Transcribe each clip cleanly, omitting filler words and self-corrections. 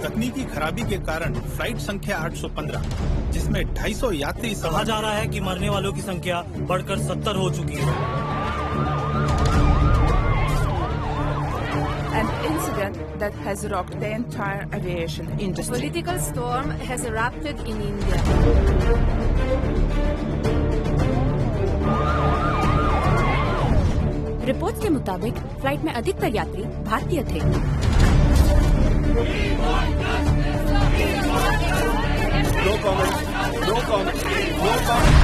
तकनीकी खराबी के कारण फ्लाइट संख्या 815, जिसमें 250 यात्री कहा जा रहा है कि मरने वालों की संख्या बढ़कर 70 हो चुकी है। An incident that has rocked the entire aviation industry. Political storm has erupted in India. Reports के मुताबिक फ्लाइट में अधिकतर यात्री भारतीय थे। No comment, no comment, no comment.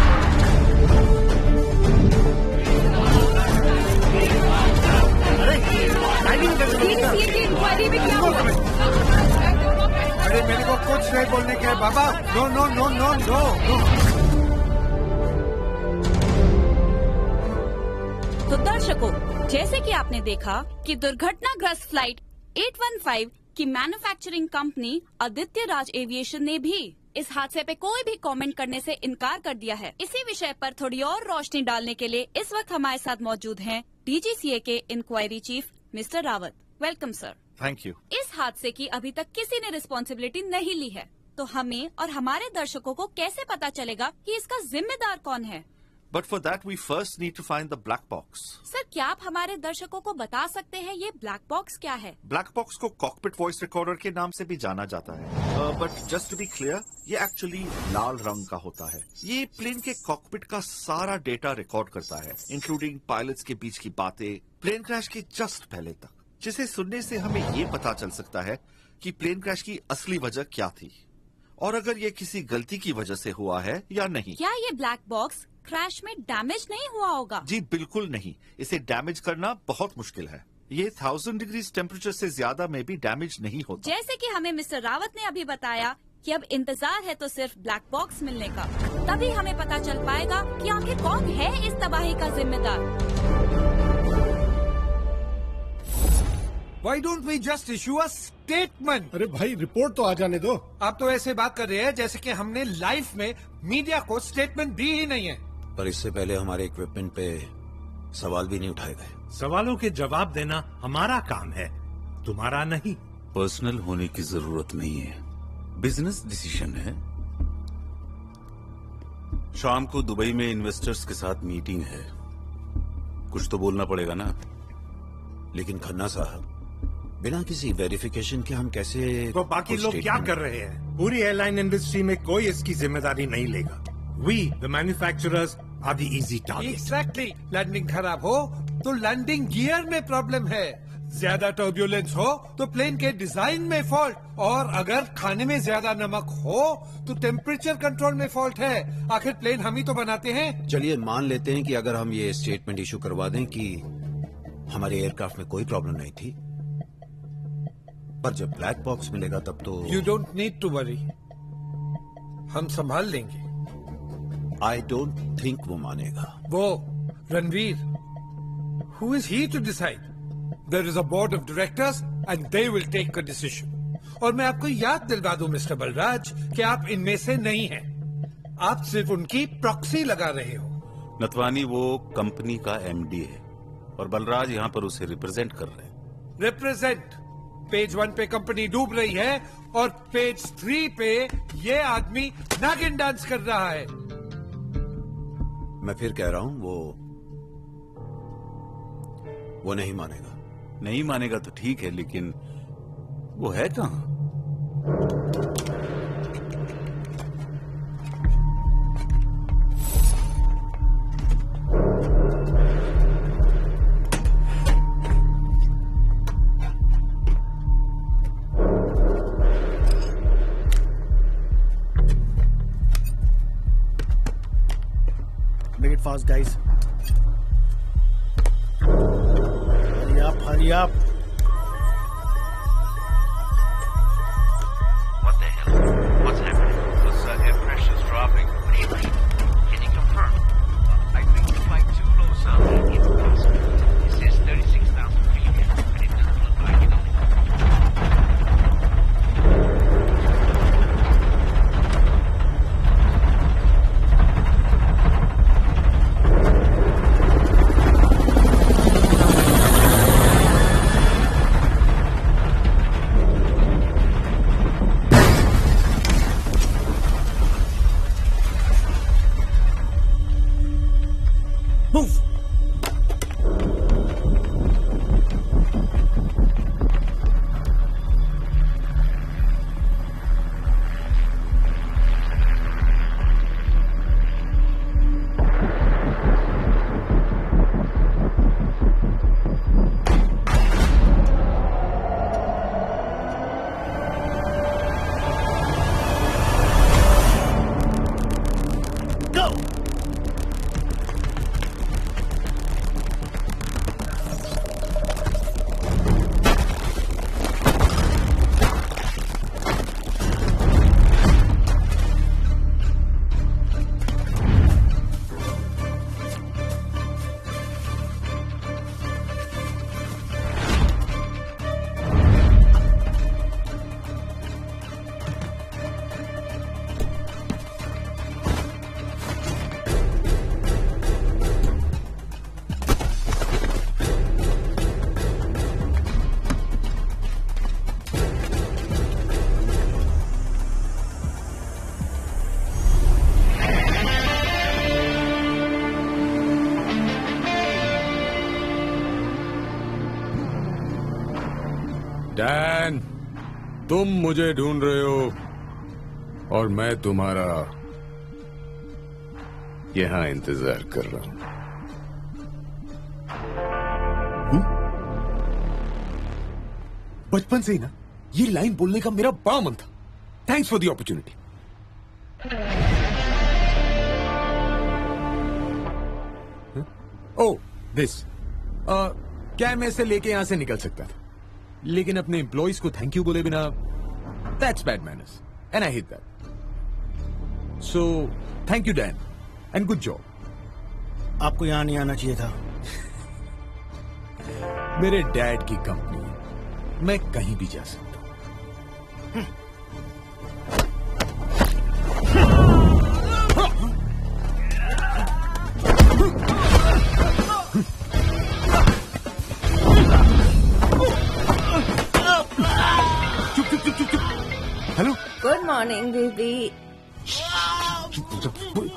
अरे मेरे को कुछ नहीं बोलने के बाबा। No no no no no no. तो दर्शकों, जैसे कि आपने देखा कि दुर्घटनाग्रस्त फ्लाइट 815 की manufacturing company Aditya Raj aviation ने भी इस हादसे पे कोई भी कमेंट करने से इनकार कर दिया है। इसी विषय पर थोड़ी और रोशनी डालने के लिए इस वक्त हमारे साथ मौजूद हैं डीजीसीए के inquiry chief mister Rawat. Welcome sir. Thank you. इस हादसे की अभी तक किसी ने रिस्पॉन्सिबिलिटी नहीं ली है, तो हमें और हमारे दर्शकों को कैसे पता चलेगा कि इसका जिम्मेदार कौन है? But for that, we first need to find the black box. Sir, क्या आप हमारे दर्शकों को बता सकते हैं ये ब्लैक बॉक्स क्या है? ब्लैक बॉक्स को कॉकपिट वॉइस रिकॉर्डर के नाम से भी जाना जाता है, but just to be clear, ये एक्चुअली लाल रंग का होता है। ये प्लेन के कॉकपिट का सारा डेटा रिकॉर्ड करता है, इंक्लूडिंग पायलट्स के बीच की बातें प्लेन क्रैश के जस्ट पहले तक, जिसे सुनने से हमें ये पता चल सकता है कि प्लेन क्रैश की असली वजह क्या थी और अगर ये किसी गलती की वजह से हुआ है या नहीं। क्या ये ब्लैक बॉक्स क्रैश में डैमेज नहीं हुआ होगा? जी बिल्कुल नहीं, इसे डैमेज करना बहुत मुश्किल है। ये 1000 डिग्री टेम्परेचर से ज्यादा में भी डैमेज नहीं होता। जैसे कि हमें मिस्टर रावत ने अभी बताया कि अब इंतजार है तो सिर्फ ब्लैक बॉक्स मिलने का, तभी हमें पता चल पाएगा कि आखिर कौन है इस तबाही का जिम्मेदार। Why don't we just issue a statement? अरे भाई, रिपोर्ट तो आ जाने दो। आप तो ऐसे बात कर रहे हैं जैसे कि हमने लाइफ में मीडिया को स्टेटमेंट दी ही नहीं है। पर इससे पहले हमारे इक्विपमेंट पे सवाल भी नहीं उठाए गए। सवालों के जवाब देना हमारा काम है, तुम्हारा नहीं। पर्सनल होने की जरूरत नहीं है, बिजनेस डिसीजन है। शाम को दुबई में इन्वेस्टर्स के साथ मीटिंग है, कुछ तो बोलना पड़ेगा ना। लेकिन खन्ना साहब, बिना किसी वेरिफिकेशन के हम कैसे? तो बाकी लोग क्या कर रहे हैं? पूरी एयरलाइन इंडस्ट्री में कोई इसकी जिम्मेदारी नहीं लेगा। We, the manufacturers, are the easy target. Exactly. Landing खराब हो तो लैंडिंग गियर में प्रॉब्लम है, ज्यादा टर्ब्यूलेंस हो तो प्लेन के डिजाइन में फॉल्ट, और अगर खाने में ज्यादा नमक हो तो टेम्परेचर कंट्रोल में फॉल्ट है। आखिर प्लेन हम ही तो बनाते हैं। चलिए मान लेते हैं कि अगर हम ये स्टेटमेंट इशू करवा दें कि हमारे एयरक्राफ्ट में कोई प्रॉब्लम नहीं थी, पर जब ब्लैक बॉक्स मिलेगा तब तो। You don't need to worry, हम संभाल लेंगे। आई डोंट थिंक वो मानेगा। वो Ranveer, who is he to decide? There is a board of directors and they will take a decision. और मैं आपको याद दिलवा दूं मिस्टर बलराज कि आप इनमें से नहीं हैं। आप सिर्फ उनकी प्रॉक्सी लगा रहे हो। नथवानी वो कंपनी का एमडी है और बलराज यहाँ पर उसे रिप्रेजेंट कर रहे हैं। रिप्रेजेंट? पेज 1 पे कंपनी डूब रही है और पेज 3 पे ये आदमी नागिन डांस कर रहा है। मैं फिर कह रहा हूँ वो नहीं मानेगा। नहीं मानेगा तो ठीक है, लेकिन वो है कहाँ? Make it fast, guys. Hurry up, hurry up. What the hell? What's happening? Because air pressure is dropping. Can you confirm? I think the flight too low, sir. It's possible. It says 36,000 feet, but it doesn't look like it. Move! Go! Dan, तुम मुझे ढूंढ रहे हो और मैं तुम्हारा यहां इंतजार कर रहा हूं। बचपन से ही ना ये लाइन बोलने का मेरा बड़ा मन था। Thanks for the opportunity. Oh this, क्या मैं इसे लेके यहां से निकल सकता था, लेकिन अपने एम्प्लॉइज को थैंक यू बोले बिना, that's bad manners and I hate that. So thank you Dan and good job. आपको यहां नहीं आना चाहिए था। मेरे डैड की कंपनी है, मैं कहीं भी जा सकता हूं। Hello, good morning baby.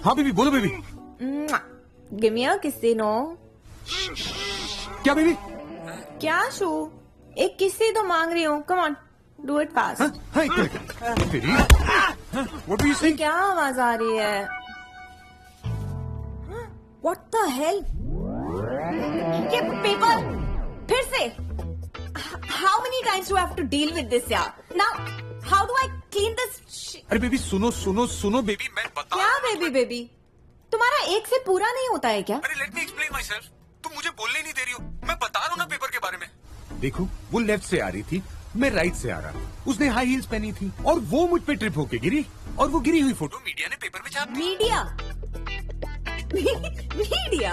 हाँ बेबी, बोलो बेबी। गिव मी अ किसी नो। क्या बेबी? क्या शू? एक किसी तो मांग रही हूँ। Come on, do it fast. Baby, what do you say? क्या आवाज आ रही है? What the hell? ये पेपर फिर से? How many times do I have to deal with this यार? Now how do I clean this? अरे बेबी सुनो सुनो सुनो बेबी, मैं बता। क्या बेबी बेबी? तुम्हारा एक से पूरा नहीं होता है क्या? अरे let me explain my self. तुम मुझे बोलने नहीं दे रही हो। मैं बता रहा हूँ ना पेपर के बारे में। देखो, वो लेफ्ट से आ रही थी, मैं राइट से आ रहा। उसने हाई हील्स पहनी थी और वो मुझ पे ट्रिप होके गिरी और वो गिरी हुई फोटो मीडिया ने पेपर में छाप दी। मीडिया? मीडिया?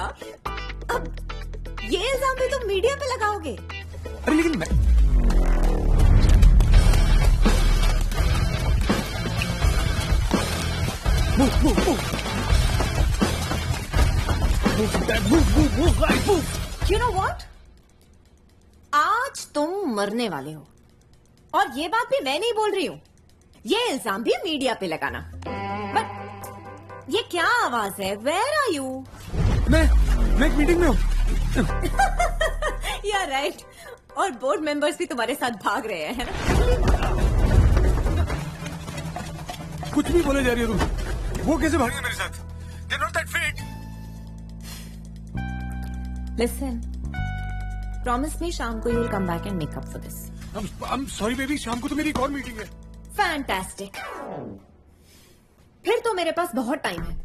अब ये इल्जाम भी तुम मीडिया पे लगाओगे? अरे लेकिन मैं Move, move, move. मरने वाले हो। और ये बात भी मैं नहीं बोल रही हूँ, ये इल्जाम भी मीडिया पे लगाना। बट ये क्या आवाज है? Where are you? मैं एक मीटिंग में हूँ। या राइट। और बोर्ड मेंबर्स भी तुम्हारे साथ भाग रहे हैं, है ना? कुछ भी बोले जा रही हो तुम। वो कैसे भागे मेरे साथ? They're not that fit. Listen, promise me शाम को you'll come back and make up for this. I'm sorry baby, शाम को तो मेरी एक और मीटिंग है। Fantastic. फिर तो मेरे पास बहुत टाइम है।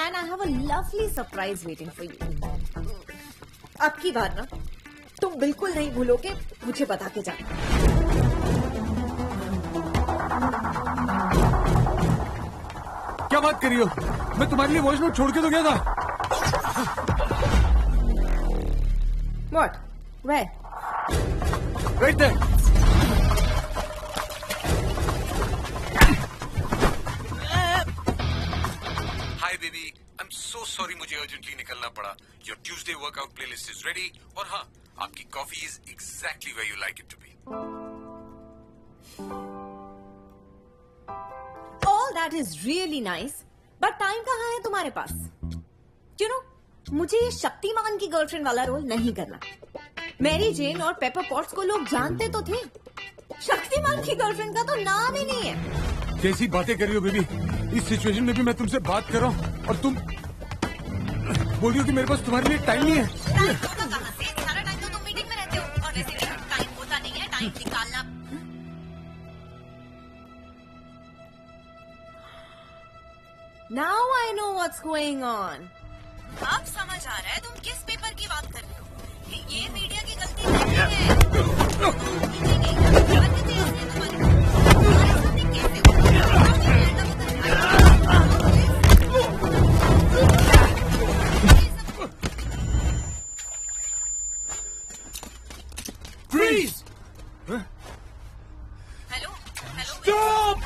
And I have a lovely surprise waiting for you. अब की बार ना तुम बिल्कुल नहीं भूलोगे मुझे बता के जाना। क्या बात कर रही हो? मैं तुम्हारे लिए वॉइस नोट छोड़ के तो गया था। What? Where? Right there. Hi baby, I'm so sorry मुझे urgently निकलना पड़ा। Your Tuesday workout playlist is ready और हाँ, आपकी coffee is exactly where you like it to be. All that is really nice, but time कहाँ है तुम्हारे पास? You know, मुझे ये शक्तिमान की गर्लफ्रेंड वाला रोल नहीं करना। मैरी जेन और पेपर पॉट्स को लोग जानते तो थे, शक्तिमान की गर्लफ्रेंड का तो नाम ही नहीं है। कैसी बातें कर रही हो बेबी? इस सिचुएशन में भी मैं तुमसे बात कर रहा हूँ और तुम बोल रही हो कि मेरे पास तुम्हारे लिए टाइम नहीं है। टाइम होता कहाँ से? सारा टाइम तो तुम मीटिंग में रहते हो और वैसे भी टाइम होता नहीं है, टाइम निकालना। Now I know what's going on. अब समझ आ रहा है तुम किस पेपर की बात कर रहे हो। ये मीडिया की गलती नहीं है। Freeze! Hello hello Stop!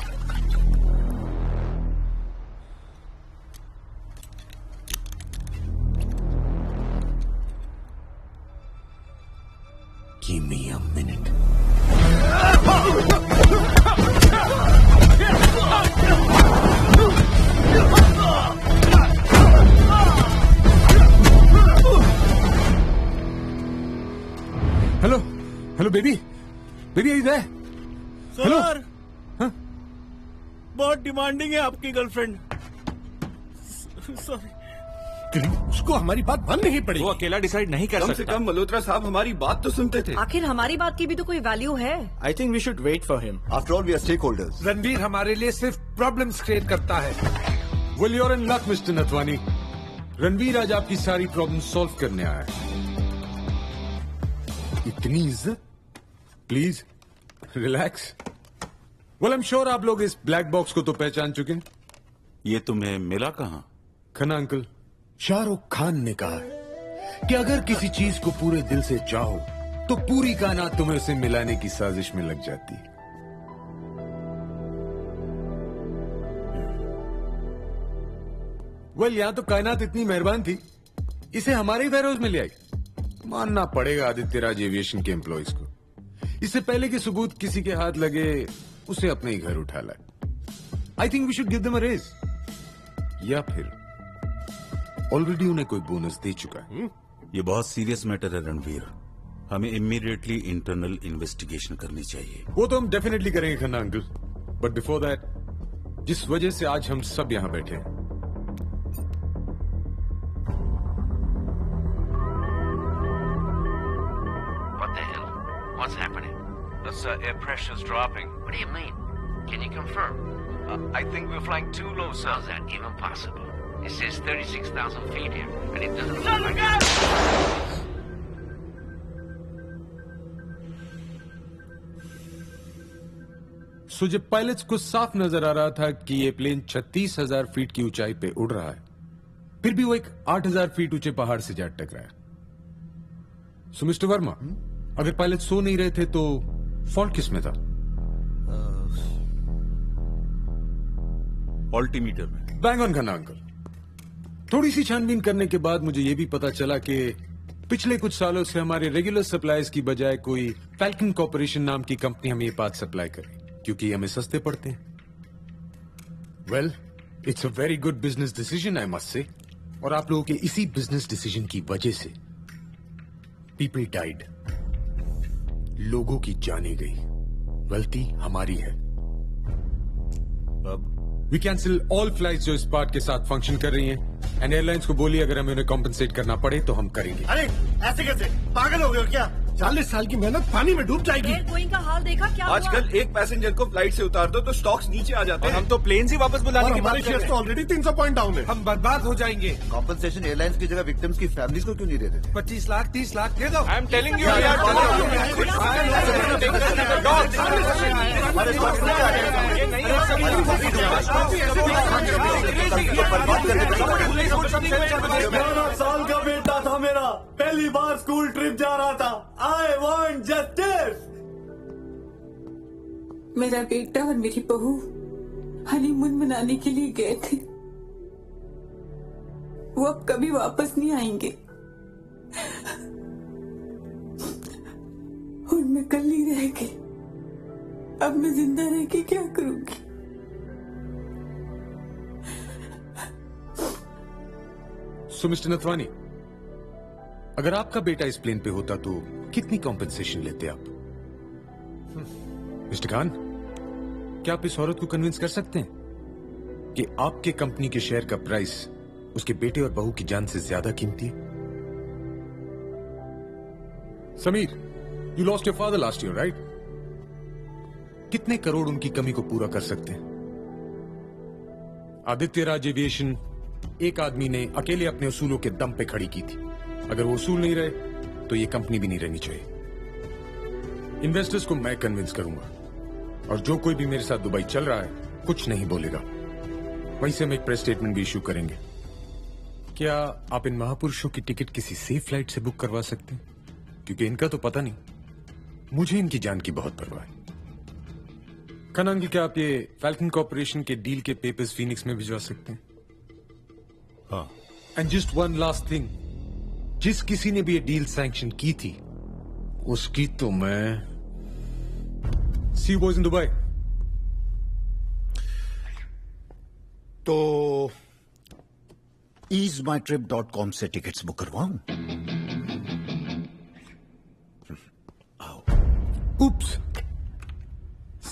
Give me a minute. Hello, hello, baby. Baby, are you there? Hello? Sir, हाँ? बहुत डिमांडिंग है आपकी गर्लफ्रेंड। सॉरी। उसको हमारी बात माननी ही पड़ेगी। वो अकेला डिसाइड नहीं कर सकता। कम से कम मल्होत्रा साहब हमारी बात तो सुनते थे। आखिर हमारी बात की भी तो कोई वैल्यू है। I think we should wait for him. After all, we are stakeholders. Ranveer हमारे लिए सिर्फ प्रॉब्लम्स क्रिएट करता है। Well, you're in luck, Mr. Nathwani. Ranveer आज आपकी सारी प्रॉब्लम सॉल्व करने आया है। इतनी इज्जत? Please relax. Well, I'm sure आप लोग इस ब्लैक बॉक्स को तो पहचान चुके हैं। ये तुम्हें मिला कहाँ? खन्ना अंकल, शाहरुख खान ने कहा है कि अगर किसी चीज को पूरे दिल से चाहो तो पूरी कायनात तुम्हें उसे मिलाने की साजिश में लग जाती है। वेल, यहां तो कायनात इतनी मेहरबान थी, इसे हमारे ही वेयरहाउस में ले आई। मानना पड़ेगा आदित्य राज एविएशन के एम्प्लॉइज को। इससे पहले कि सबूत किसी के हाथ लगे, उसे अपने ही घर उठा लाए। I think we should give them a raise, या फिर ऑलरेडी उन्हें कोई बोनस दे चुका है। ये बहुत सीरियस मैटर है रणवीर, हमें इमीडिएटली इंटरनल इन्वेस्टिगेशन करनी चाहिए। वो तो हम डेफिनेटली करेंगे Khanna uncle, but before that, जिस वजह से आज हम सब यहां बैठे हैं, What the hell? What's happening? Sir, air pressure's dropping. What do you mean? Can you confirm? I think we're flying too low, sir. How's that even possible? It says 36,000 feet here, and it doesn't look like it. सो जब pilots को साफ नजर आ रहा था कि ये plane 36,000 feet की ऊंचाई पे उड़ रहा है, फिर भी वो एक 8,000 फीट ऊंचे पहाड़ से जा टकराया। सो मिस्टर वर्मा, अगर पायलट सो नहीं रहे थे तो फॉल्ट किस में था? ऑल्टीमीटर में। Bang on Khanna uncle. थोड़ी सी छानबीन करने के बाद मुझे यह भी पता चला कि पिछले कुछ सालों से हमारे रेगुलर सप्लाईज की बजाय कोई फैल्कन कॉर्पोरेशन नाम की कंपनी हमें ये पार्ट सप्लाई करे, क्योंकि ये हमें सस्ते पड़ते हैं। Well, it's a very good business decision I must say. और आप लोगों के इसी बिजनेस डिसीजन की वजह से पीपल डाइड, लोगों की जाने गई। गलती हमारी है। वी कैंसिल ऑल फ्लाइट्स जो इस पार्ट के साथ फंक्शन कर रही हैं, एंड एयरलाइंस को बोलिए अगर हमें उन्हें कॉम्पनसेट करना पड़े तो हम करेंगे। अरे ऐसे कैसे, पागल हो गए हो क्या? 40 साल की मेहनत पानी में डूब जाएगी। एयरगोइंग का हाल देखा क्या हुआ? आजकल एक पैसेंजर को फ्लाइट से उतार दो तो स्टॉक्स नीचे आ जाते हैं। हम तो प्लेन से वापस बुलाने की बात कर रहे हैं। तो ऑलरेडी 300 पॉइंट डाउन है। हम बर्बाद हो जाएंगे। कॉम्पनसेशन एयरलाइंस की जगह विक्टिम्स की फैमिलीज को क्यों नहीं देते? 25 लाख 30 लाख दे दो। आई एम टेलिंग यू साल का बेटा था मेरा, पहली बार स्कूल ट्रिप जा रहा था। I want justice. मेरा बेटा और मेरी बहू हनीमून मनाने के लिए गए थे। वो अब कभी वापस नहीं आएंगे और मैं कल ही रह गई। अब मैं जिंदा रह के क्या करूंगी? सो मिस्टर नथवानी, अगर आपका बेटा इस प्लेन पे होता तो कितनी कॉम्पेंसेशन लेते आप? मिस्टर खान, क्या आप इस औरत को कन्विंस कर सकते हैं कि आपके कंपनी के शेयर का प्राइस उसके बेटे और बहू की जान से ज्यादा कीमती है? Sameer, you lost your father last year, right? कितने करोड़ उनकी कमी को पूरा कर सकते हैं? आदित्य राज एविएशन एक आदमी ने अकेले अपने उसूलों के दम पे खड़ी की थी। अगर वो उसूल नहीं रहे तो ये कंपनी भी नहीं रहनी चाहिए। इन्वेस्टर्स को मैं कन्विंस करूंगा, और जो कोई भी मेरे साथ दुबई चल रहा है कुछ नहीं बोलेगा। वहीं से हम एक प्रेस स्टेटमेंट भी इशू करेंगे। क्या आप इन महापुरुषों की टिकट किसी सेफ फ्लाइट से बुक करवा सकते हैं? क्योंकि इनका तो पता नहीं, मुझे इनकी जान की बहुत परवाह है। खन्ना, क्या आप ये फैल्कन कॉर्पोरेशन के डील के पेपर्स फीनिक्स में भिजवा सकते हैं? हाँ। And just one last thing, जिस किसी ने भी ये डील सैंक्शन की थी उसकी तो मैं सी बॉयज इन दुबई। तो easemytrip.com से टिकट्स बुक करवाऊं? उप्स,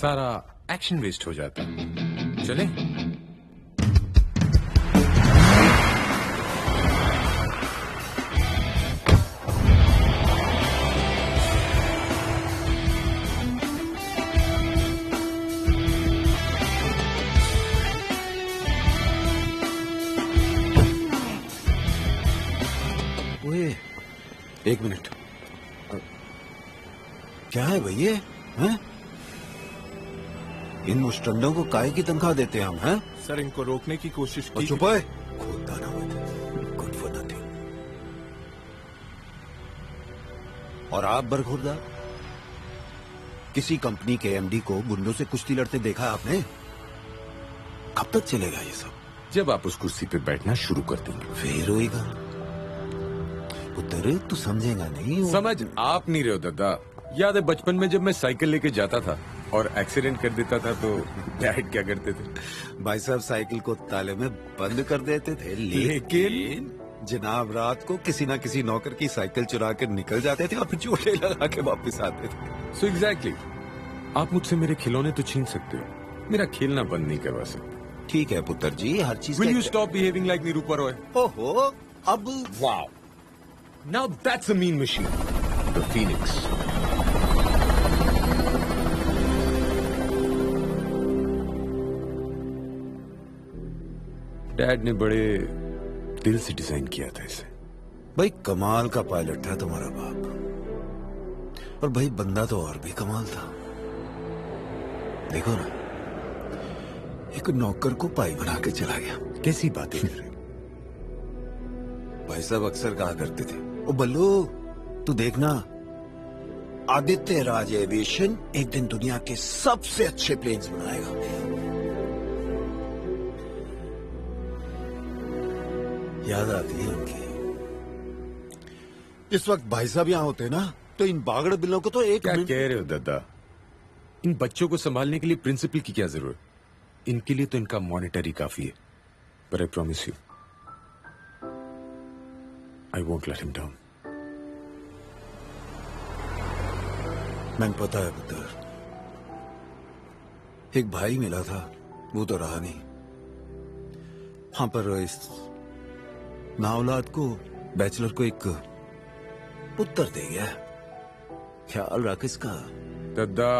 सारा एक्शन वेस्ट हो जाता है। चलें? एक मिनट, क्या है भैया? हैं? इन मुस्टंडों को काहे की तनख्वाह देते हैं हम? हैं? सर, इनको रोकने की कोशिश की। चुप है, खुदा ना हो। Good for nothing. और आप बरखुरदार, किसी कंपनी के एमडी को गुंडों से कुश्ती लड़ते देखा आपने? कब तक चलेगा ये सब? जब आप उस कुर्सी पे बैठना शुरू कर देंगे फिर होएगा। पुत्र, तू समझेगा नहीं। समझ आप नहीं रहे हो दादा। याद है बचपन में जब मैं साइकिल लेके जाता था और एक्सीडेंट कर देता था तो डैड क्या करते थे? भाई साहब साइकिल को ताले में बंद कर देते थे, लेकिन जनाब रात को किसी ना किसी नौकर की साइकिल चुरा कर निकल जाते थे और फिर चोटें लगा के वापस आते थे। सो एग्जैक्टली, आप मुझसे मेरे खिलौने तो छीन सकते हो, मेरा खेलना बंद नहीं करवा सकते। ठीक है पुत्र जी, हर चीज। Will you stop behaving like Nirupa Roy? ओहो, अब wow, now that's a mean machine, the Phoenix. Dad ने बड़े दिल से डिजाइन किया था इसे। भाई कमाल का पायलट था तुम्हारा बाप, और भाई बंदा तो और भी कमाल था। देखो ना, एक नौकर को पाई बना के चला गया। कैसी बातें कर रहे हो? भाई साहब अक्सर कहा करते थे, ओ बल्लू तू देखना, आदित्य राज एविएशन एक दिन दुनिया के सबसे अच्छे प्लेन्स बनाएगा। याद आती है उनकी। इस वक्त भाई साहब यहाँ होते ना तो इन बागड़ बिल्लों को तो एक क्या कह रहे हो दादा? इन बच्चों को संभालने के लिए प्रिंसिपल की क्या जरूरत? इनके लिए तो इनका मॉनिटरी काफी है। पर I promise you I won't let him down. मैंने पता है पुत्र, एक भाई मिला था, वो तो रहा नहीं। हाँ पर इस नाऔलाद को, बैचलर को एक पुत्र दे गया। ख्याल रख इसका। दादा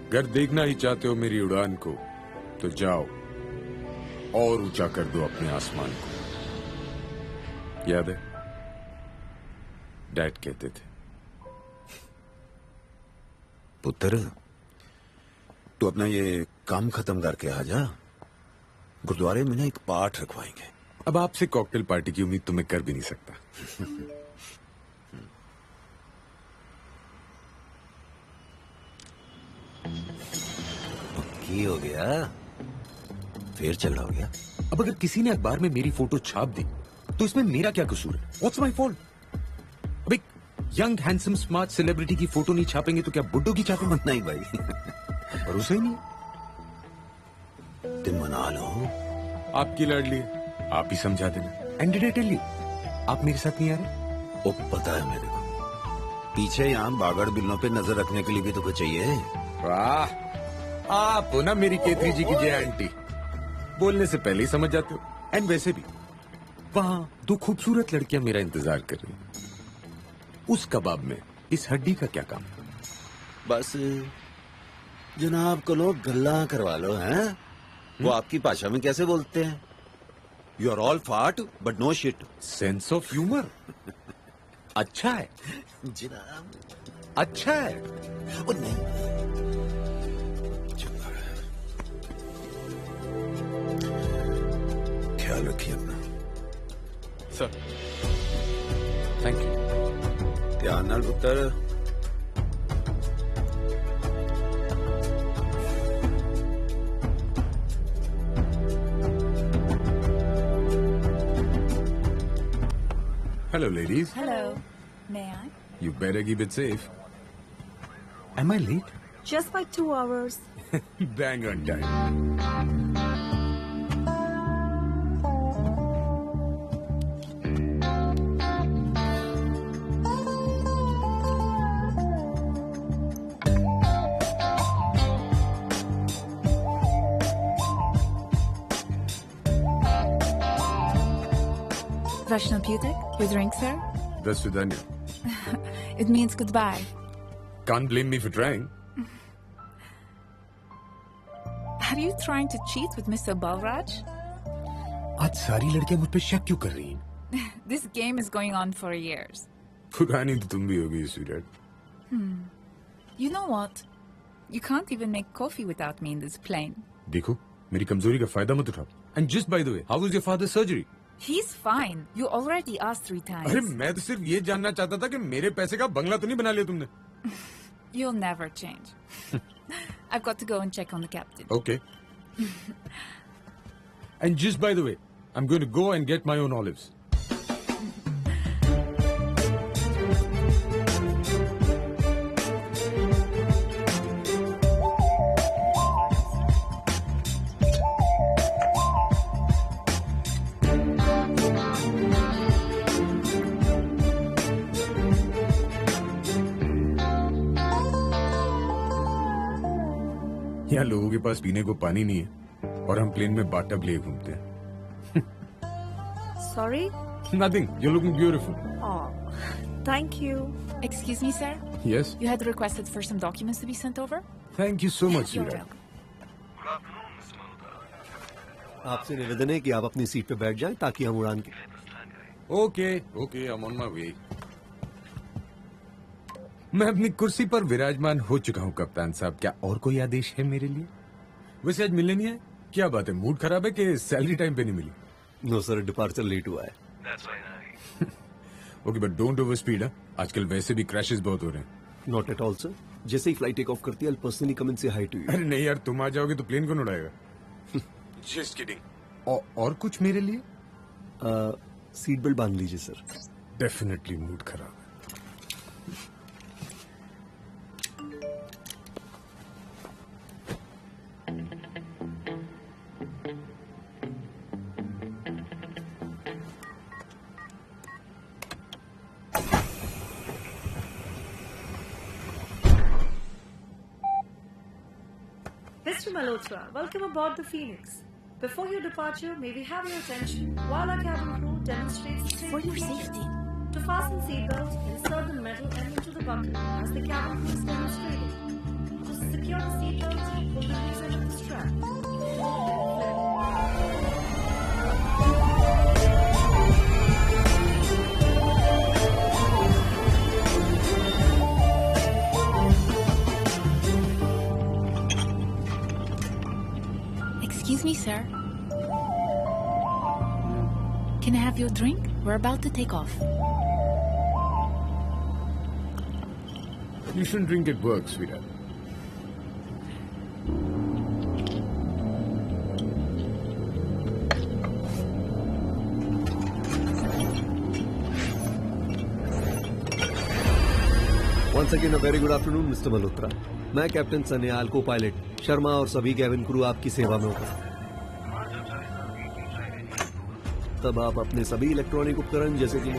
अगर देखना ही चाहते हो मेरी उड़ान को तो जाओ और ऊंचा कर दो अपने आसमान को। याद है डैड कहते थे। पुत्र तू अपना ये काम खत्म करके आ जा, गुरुद्वारे में ना एक पाठ रखवाएंगे। अब आपसे कॉकटेल पार्टी की उम्मीद तो मैं कर भी नहीं सकता। की हो गया, फिर चल हो गया। अब अगर किसी ने अखबार में मेरी फोटो छाप दी तो इसमें मेरा क्या कसूर है? What's my fault? अब एक यंग हैंडसम स्मार्ट सेलिब्रिटी की फोटो नहीं छापेंगे तो क्या बुड्ढों की छापेंगे? नहीं भाई, भरोसा ही नहीं। तुम मना लो, आपकी लाडली है, आप ही समझा देना। एंड डिटेली आप मेरे साथ नहीं आ रहे? वो पता है मेरे को, पीछे यहाँ बागड़ बिल्लों पे नजर रखने के लिए भी तो कुछ चाहिए। वाह, आप हो ना मेरी केतरी जी की जय आंटी, बोलने से पहले ही समझ जाते हो। एंड वैसे भी वहां दो खूबसूरत लड़कियां मेरा इंतजार कर रही हैं। उस कबाब में इस हड्डी का क्या काम? बस जनाब को लोग गल्ला करवा लो हैं। वो आपकी भाषा में कैसे बोलते हैं? You are all fart but no shit. Sense of humour अच्छा है जनाब, अच्छा है। ओ नहीं, ख्याल रखिए अपना। Sir thank you. ध्यान नाल पुत्र। Hello, ladies. Hello. May I? You better keep it safe. Am I late? Just by 2 hours. Bang on time. Vaishnav Putik, your drink, sir? That's Sudhanya. It means goodbye. Can't blame me for trying. Are you trying to cheat with Mr. Balraj? आज सारी लड़कियां मुझ पे शक क्यों कर रही हैं? This game is going on for years. पुरानी तो तुम भी हो गई sweetheart. You know what? You can't even make coffee without me in this plane. देखो मेरी कमजोरी का फायदा मत उठाओ. And just by the way, how was your father's surgery? He's fine. You already asked 3 times. अरे मैं तो सिर्फ ये जानना चाहता था कि मेरे पैसे का बंगला तो नहीं बना लिया तुमने? You'll never change. I've got to go and check on the captain. Okay. And just by the way, I'm going to go and get my own olives. यहाँ लोगों के पास पीने को पानी नहीं है और हम प्लेन में बाटअप लिए घूमते हैं। Sorry? Nothing. You're looking beautiful. Oh, thank you. Excuse me, sir? Yes? You had requested for some documents to be sent over? Thank you so much, You're sweetheart. आपसे निवेदन है कि आप अपनी सीट पे बैठ जाएं ताकि हम उड़ान के। Okay, okay, I'm on my way. मैं अपनी कुर्सी पर विराजमान हो चुका हूँ कप्तान साहब। क्या और कोई आदेश है मेरे लिए? वैसे आज मिलने नहीं है? क्या बात है, मूड खराब है कि सैलरी टाइम पे नहीं मिली? नो सर, डिपार्चर लेट हुआ है। Okay but don't over speed. आजकल वैसे भी क्रैशेस बहुत हो रहे हैं। नॉट एट ऑल सर, जैसे ही फ्लाइट टेक ऑफ करती है आई पर्सनली कम इन से हाई टू यू। अरे नहीं यार, तुम आ जाओगे तो प्लेन कौन उड़ाएगा? Just kidding. और कुछ मेरे लिए? सीट बेल्ट बांध लीजिए सर। डेफिनेटली मूड खराब है। Mr. Malhotra, welcome aboard the Phoenix. Before your departure, may we have your attention while our cabin crew demonstrates For your safety. To fasten seatbelts, insert the metal end into the bucket as the cabin crew is demonstrating. To secure the seatbelts, pull the loose end of the strap. Excuse me, sir. Can I have your drink? We're about to take off. You shouldn't drink at work, sweetheart. Once again, a very good afternoon, Mr. Malhotra. मैं captain Sanyal को pilot Sharma और सभी cabin crew आपकी सेवा में होगा। तब आप अपने सभी इलेक्ट्रॉनिक उपकरण जैसे कि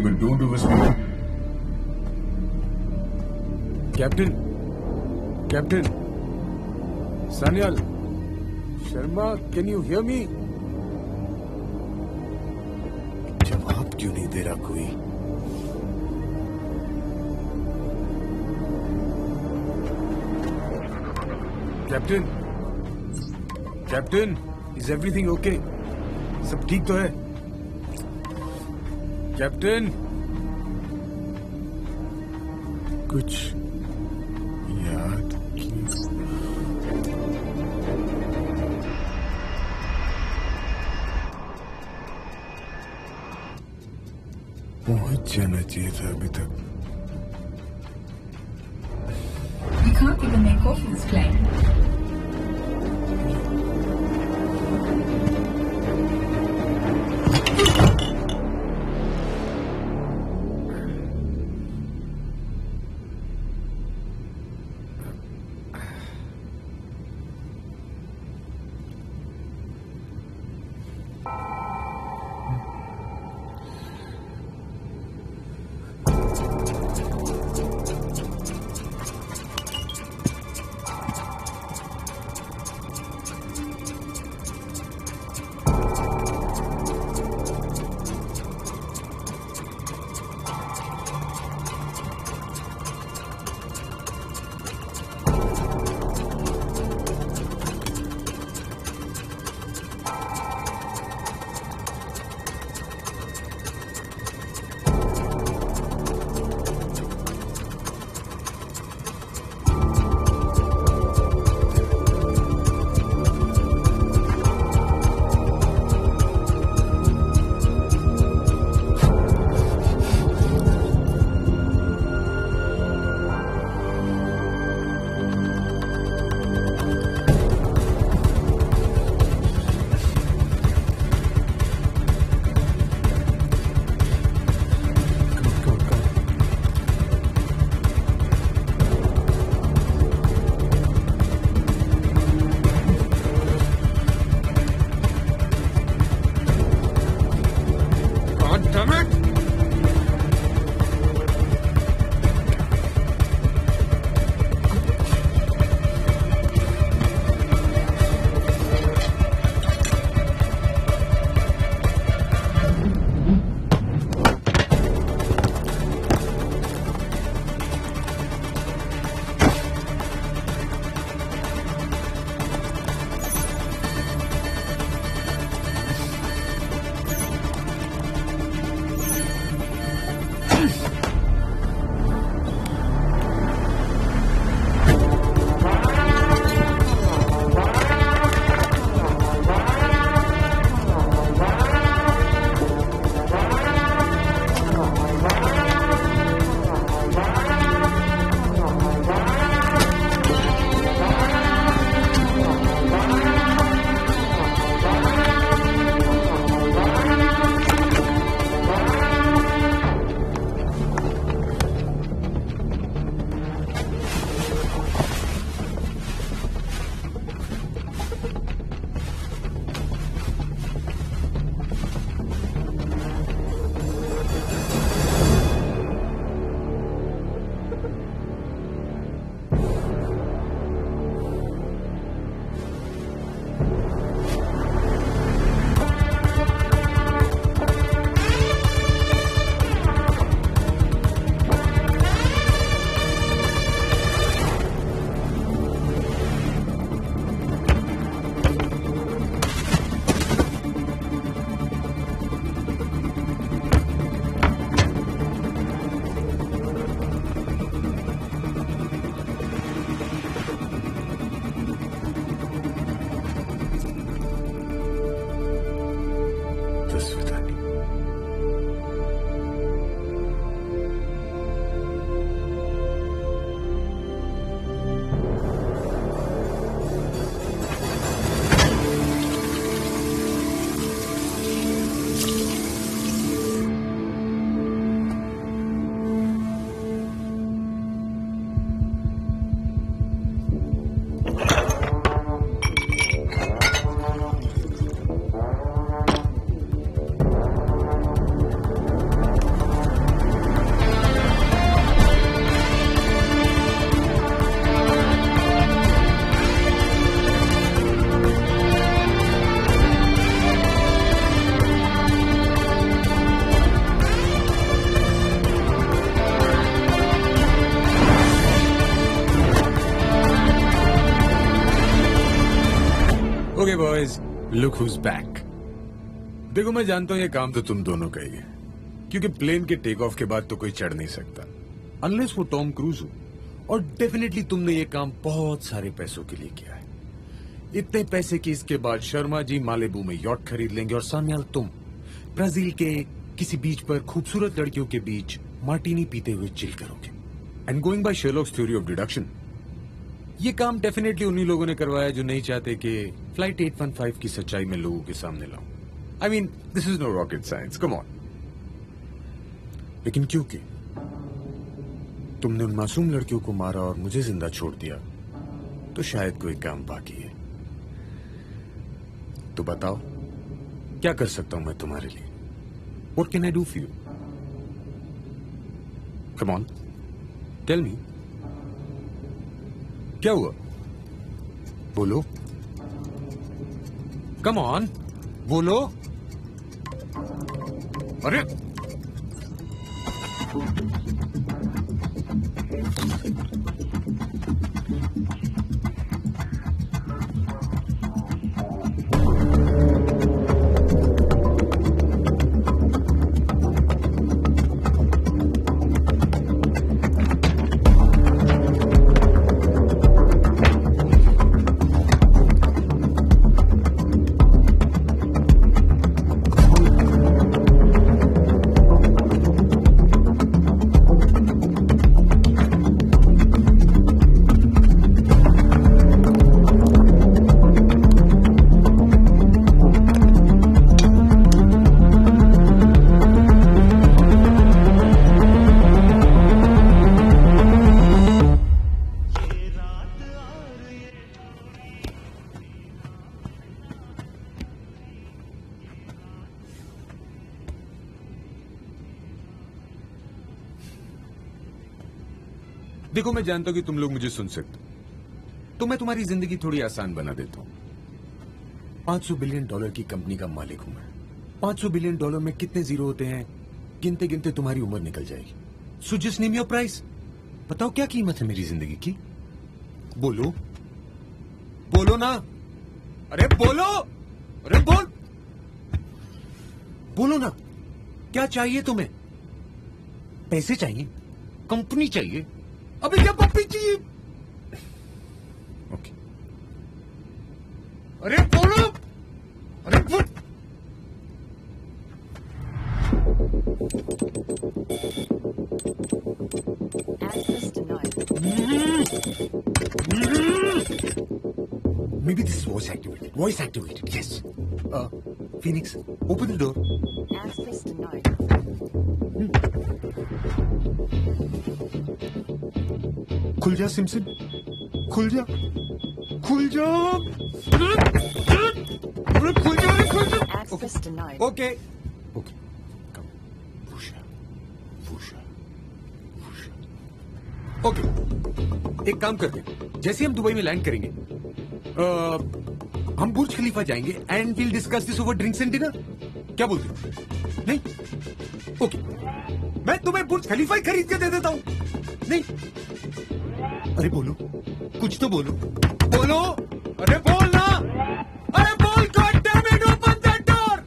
will do to his people? Captain, Sanyal, Sharma, can you hear me? जवाब क्यों नहीं दे रहा कोई? Captain, is everything okay? सब ठीक तो है? कैप्टन, कुछ याद पहुंच जाना चाहिए था अभी तक. You can't even make off this plane. Look who's back. देखो मैं जानता हूं ये काम तो तुम दोनों का ही है, क्योंकि प्लेन के टेक ऑफ के बाद तो कोई चढ़ नहीं सकता अनलेस वो टॉम क्रूज हो, और डेफिनेटली तुमने ये काम बहुत सारे पैसों के लिए किया है। इतने पैसे कि इसके बाद शर्मा जी मालेबू में यॉट खरीद लेंगे और सामयाल तुम ब्राजील के किसी बीच पर खूबसूरत लड़कियों के बीच मार्टिनी पीते हुए चिल करोगे। And going by Sherlock's theory of deduction, ये काम डेफिनेटली उन्हीं लोगों ने करवाया जो नहीं चाहते कि फ्लाइट 815 की सच्चाई में लोगों के सामने लाऊं। I mean this is no rocket science, come on. लेकिन क्योंकि तुमने उन मासूम लड़कियों को मारा और मुझे जिंदा छोड़ दिया, तो शायद कोई काम बाकी है। तो बताओ क्या कर सकता हूं मैं तुम्हारे लिए? What can I do for you? Come on, tell me. क्या हुआ? बोलो। Come on, बोलो। अरे देखो मैं जानता हूं कि तुम लोग मुझे सुन सकते हो, तो मैं तुम्हारी जिंदगी थोड़ी आसान बना देता हूं। $500 बिलियन की कंपनी का मालिक हूं मैं। $500 बिलियन में कितने जीरो होते हैं गिनते गिनते तुम्हारी उम्र निकल जाएगी। So just name your price. बताओ क्या कीमत है मेरी जिंदगी की? बोलो बोलो ना, अरे बोलो, अरे बोलो ना, क्या चाहिए तुम्हें? पैसे चाहिए? कंपनी चाहिए? अभी क्या पप्पी चाहिए? ओके, अरे बोलो, अरे बोल। Maybe this is voice activated. Voice activated, yes. Phoenix, open the door. Access denied. खुल जा सिमसिम, खुल जा, खुल जा, खुल जा। Access denied. Okay okay, okay, एक काम करते हैं, जैसे हम दुबई में लैंड करेंगे हम बुर्ज खलीफा जाएंगे and will discuss this over drinks and dinner. क्या बोलते हो? नहीं? ओके, मैं तुम्हें बुर्ज खलीफा ही खरीद के दे देता हूं। नहीं? अरे बोलो, कुछ तो बोलो, बोलो, अरे बोलना, अरे बोल, god damn it, open that door.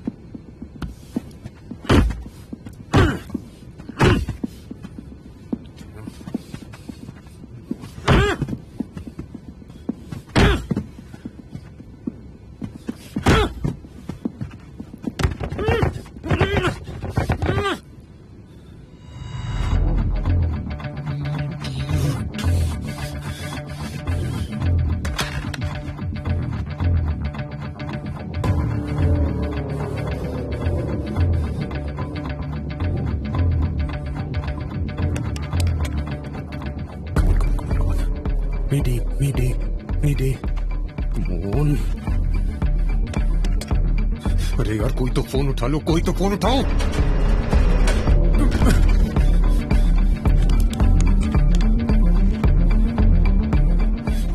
Mayday. Mohan, अरे यार कोई तो फोन उठा लो, कोई तो फोन उठाओ।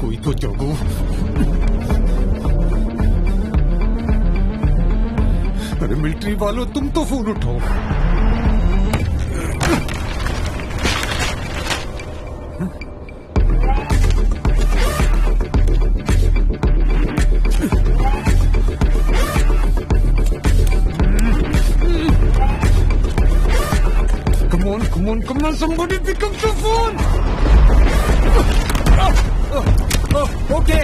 कोई तो जागो। अरे मिलिट्री वालों, तुम तो फोन उठाओ। somebody pick up the phone. Okay.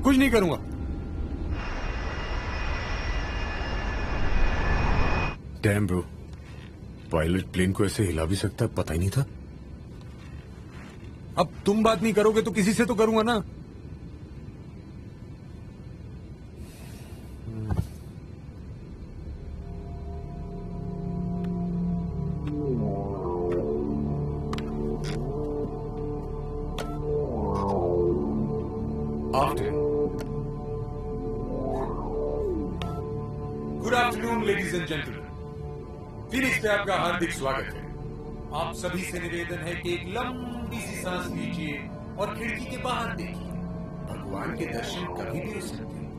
कुछ नहीं करूंगा. Damn bro, पायलट प्लेन को ऐसे हिला भी सकता है, पता ही नहीं था. अब तुम बात नहीं करोगे तो किसी से तो करूंगा ना. Good afternoon ladies and gentleman. Phoenix पे आपका हार्दिक स्वागत है. आप सभी से निवेदन है कि एक लंबी सी सांस लीजिए और खिड़की के बाहर देखिए. भगवान के दर्शन कभी भी हो सकते हैं.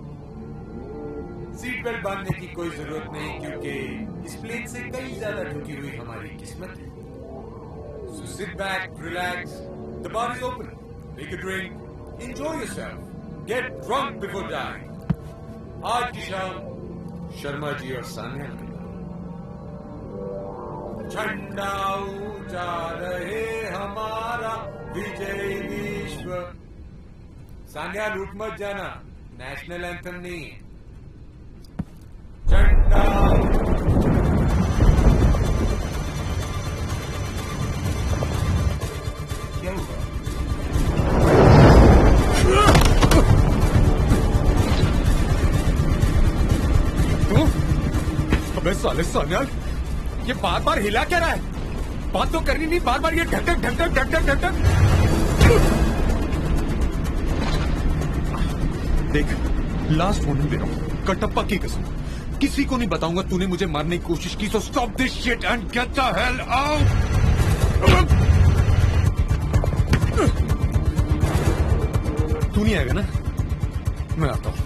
सीट बेल्ट बांधने की कोई जरूरत नहीं क्योंकि इस प्लेन से कई ज्यादा ढुकी हुई हमारी किस्मत है. So sit back, relax. The bar is open. Take a drink. Enjoy yourself. Get drunk before dying. आज की शाम शर्मा जी और सान्या के झंडा ऊंचा रहे हमारा विजय विश्व. सान्या लूट मत जाना, नेशनल एंथम नहीं है. झंडा क्या हुआ? अबे साले सान्याल, ये बार बार हिला क्या रहा है? बात तो करनी नहीं, बार बार ये ढक. देख, लास्ट वार्निंग दे रहा हूं, कटप्पा की कसम, किसी को नहीं बताऊंगा तूने मुझे मारने की कोशिश की. So stop this shit and get the hell out. तू नहीं आएगा ना? मैं आता हूं.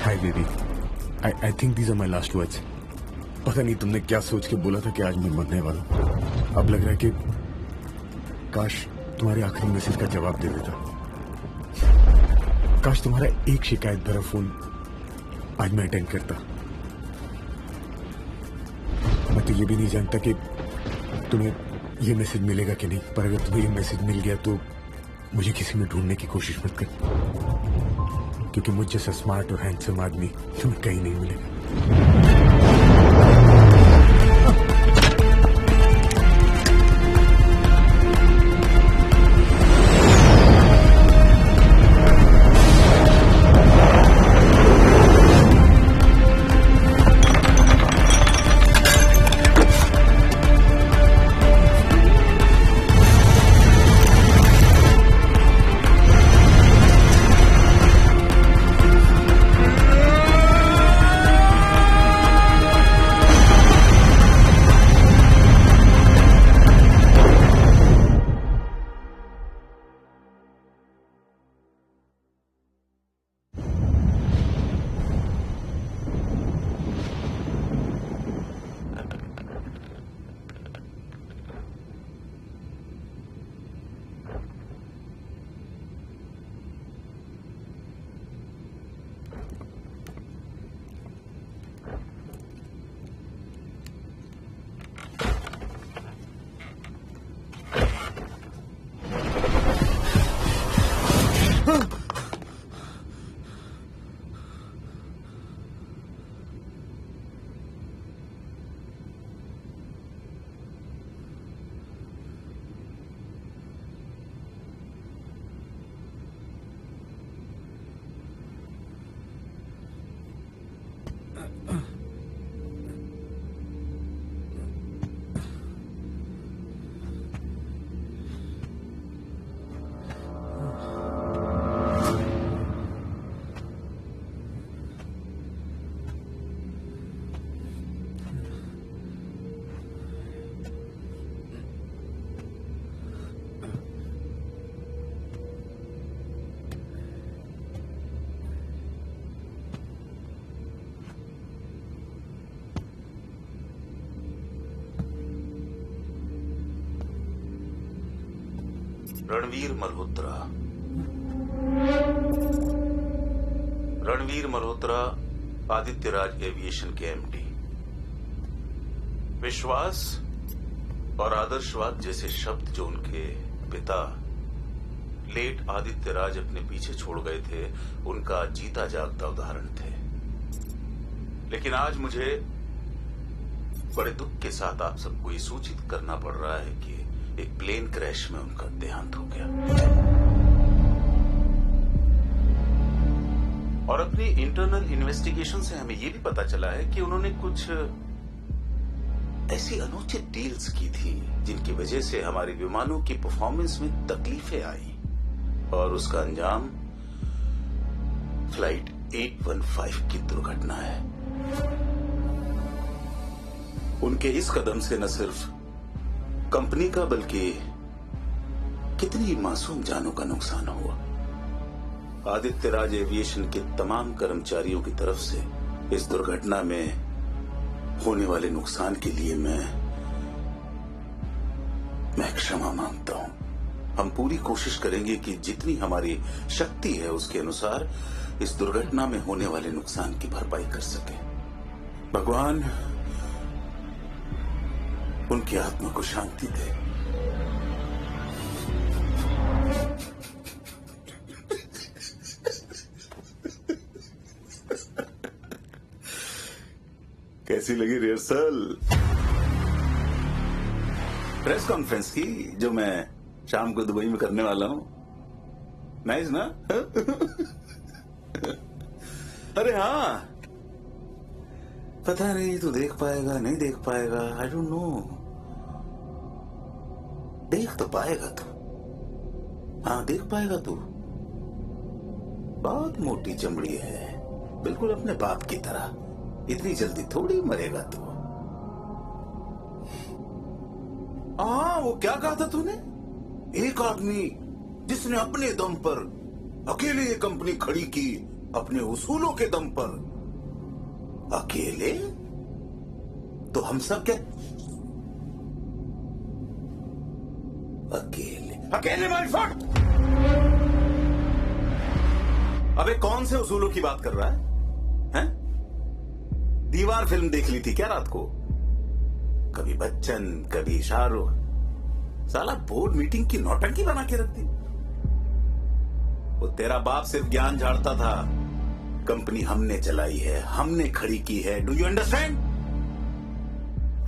Hi baby, I think these are my last words. पता नहीं तुमने क्या सोच के बोला था कि आज मैं मरने वाला हूं। अब लग रहा है कि काश तुम्हारे आखिरी मैसेज का जवाब दे देता। काश तुम्हारा एक शिकायत भरा फोन आज मैं अटेंड करता। मैं तो ये भी नहीं जानता कि तुम्हें ये मैसेज मिलेगा कि नहीं, पर अगर तुम्हें ये मैसेज मिल गया तो मुझे किसी में ढूंढने की कोशिश मत कर, क्योंकि मुझ जैसा स्मार्ट और हैंडसम आदमी तुम्हें कहीं नहीं मिलेगा। रणवीर मल्होत्रा। रणवीर मल्होत्रा आदित्यराज एविएशन के एमडी। विश्वास और आदर्शवाद जैसे शब्द जो उनके पिता लेट आदित्यराज अपने पीछे छोड़ गए थे, उनका जीता जागता उदाहरण थे। लेकिन आज मुझे बड़े दुख के साथ आप सबको ये सूचित करना पड़ रहा है कि एक प्लेन क्रैश में उनका देहांत हो गया। और अपनी इंटरनल इन्वेस्टिगेशन से हमें यह भी पता चला है कि उन्होंने कुछ ऐसी अनुचित डील्स की थी जिनकी वजह से हमारे विमानों की परफॉर्मेंस में तकलीफें आई, और उसका अंजाम फ्लाइट 815 की दुर्घटना है। उनके इस कदम से न सिर्फ कंपनी का बल्कि कितनी मासूम जानों का नुकसान हुआ। आदित्यराज एविएशन के तमाम कर्मचारियों की तरफ से इस दुर्घटना में होने वाले नुकसान के लिए मैं क्षमा मांगता हूं। हम पूरी कोशिश करेंगे कि जितनी हमारी शक्ति है उसके अनुसार इस दुर्घटना में होने वाले नुकसान की भरपाई कर सके। भगवान उनकी आत्मा को शांति दे। कैसी लगी रिहर्सल? प्रेस कॉन्फ्रेंस की जो मैं शाम को दुबई में करने वाला हूं। नाइस ना? अरे हाँ, पता नहीं तू देख पाएगा नहीं देख पाएगा, आई डोंट नो। देख तो पाएगा तू, हाँ देख पाएगा तू। बहुत मोटी चमड़ी है, बिल्कुल अपने बाप की तरह। इतनी जल्दी थोड़ी मरेगा तू। हाँ, वो क्या कहा था तूने? एक आदमी जिसने अपने दम पर अकेले ये कंपनी खड़ी की अपने उसूलों के दम पर अकेले? तो हम सब क्या अकेले माय फट? अबे कौन से उसूलों की बात कर रहा है? हैं? दीवार फिल्म देख ली थी क्या रात को? कभी बच्चन, कभी शाहरुख। साला बोर्ड मीटिंग की नौटंकी बना के रख दी। वो तेरा बाप सिर्फ ज्ञान झाड़ता था। कंपनी हमने चलाई है, हमने खड़ी की है। Do you understand?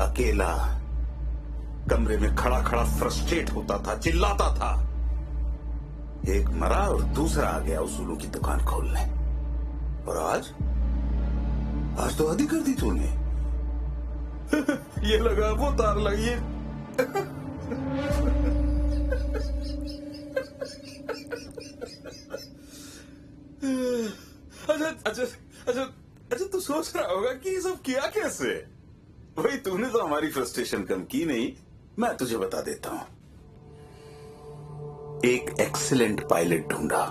अकेला कमरे में खड़ा खड़ा फ्रस्ट्रेट होता था, चिल्लाता था। एक मरा और दूसरा आ गया उसूलों की दुकान खोलने। और आज तो आधी कर दी तूने। ये लगा वो तार लगी। अच्छा तू सोच रहा होगा कि ये सब किया कैसे? भाई तूने तो हमारी फ्रस्ट्रेशन कम की नहीं। मैं तुझे बता देता हूं। एक एक्सीलेंट पायलट ढूंढा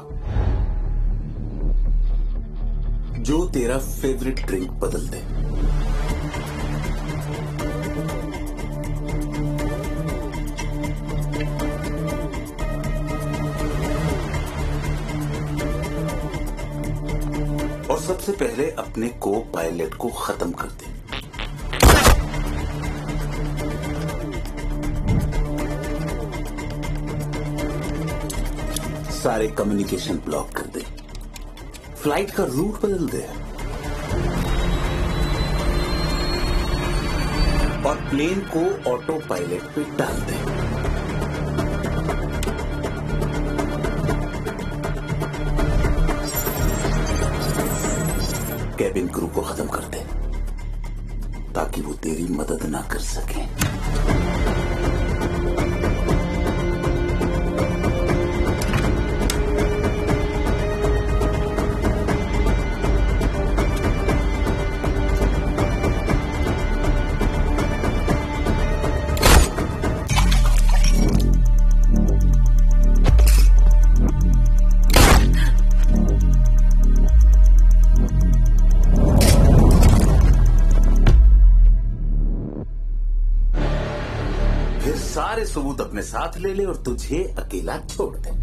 जो तेरा फेवरेट ड्रिंक बदल दे। और सबसे पहले अपने को पायलट को खत्म कर दे। सारे कम्युनिकेशन ब्लॉक कर दे। फ्लाइट का रूट बदल दे। और प्लेन को ऑटो पायलट पे डाल दे। कैबिन क्रू को खत्म कर दे ताकि वो तेरी मदद ना कर सके। सारे सबूत अपने साथ ले ले और तुझे अकेला छोड़ दे।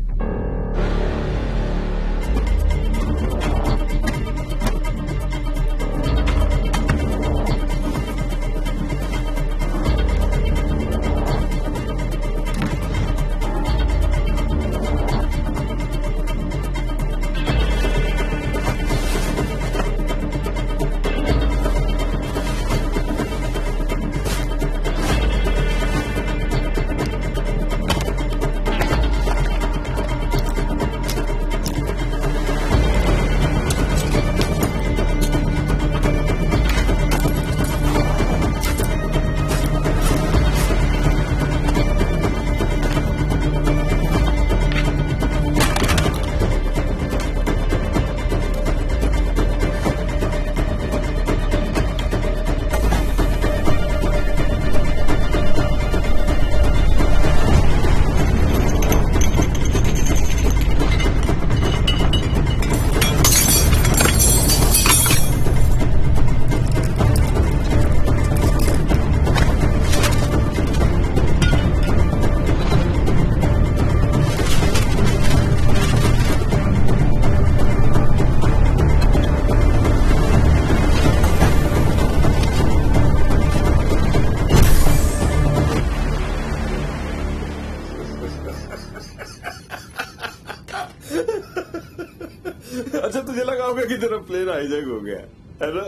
अच्छा तुझे लगा होगा कि तेरा प्लेन हाईजैक हो गया है ना?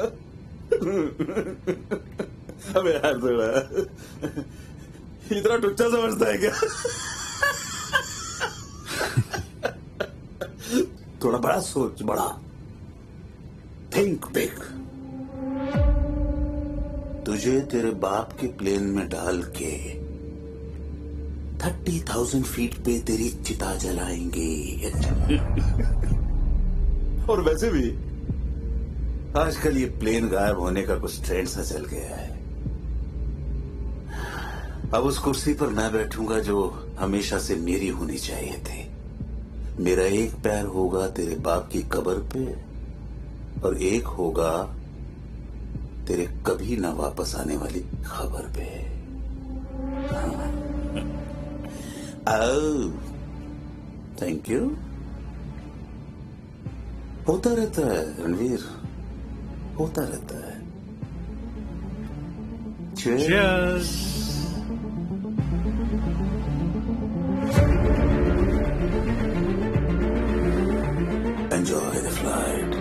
अबे यार थोड़ा इतना टुच्चा समझता है क्या? थोड़ा बड़ा सोच, बड़ा थिंक बिग। तुझे तेरे बाप के प्लेन में डाल के 30,000 फीट पे तेरी चिता जलाएंगे। और वैसे भी आजकल ये प्लेन गायब होने का कुछ ट्रेंड सा चल गया है। अब उस कुर्सी पर मैं बैठूंगा जो हमेशा से मेरी होनी चाहिए थी। मेरा एक पैर होगा तेरे बाप की कब्र पे और एक होगा तेरे कभी ना वापस आने वाली खबर पे। Thank you. होता रहता है रणवीर, होता रहता है। Cheers. Enjoy the flight.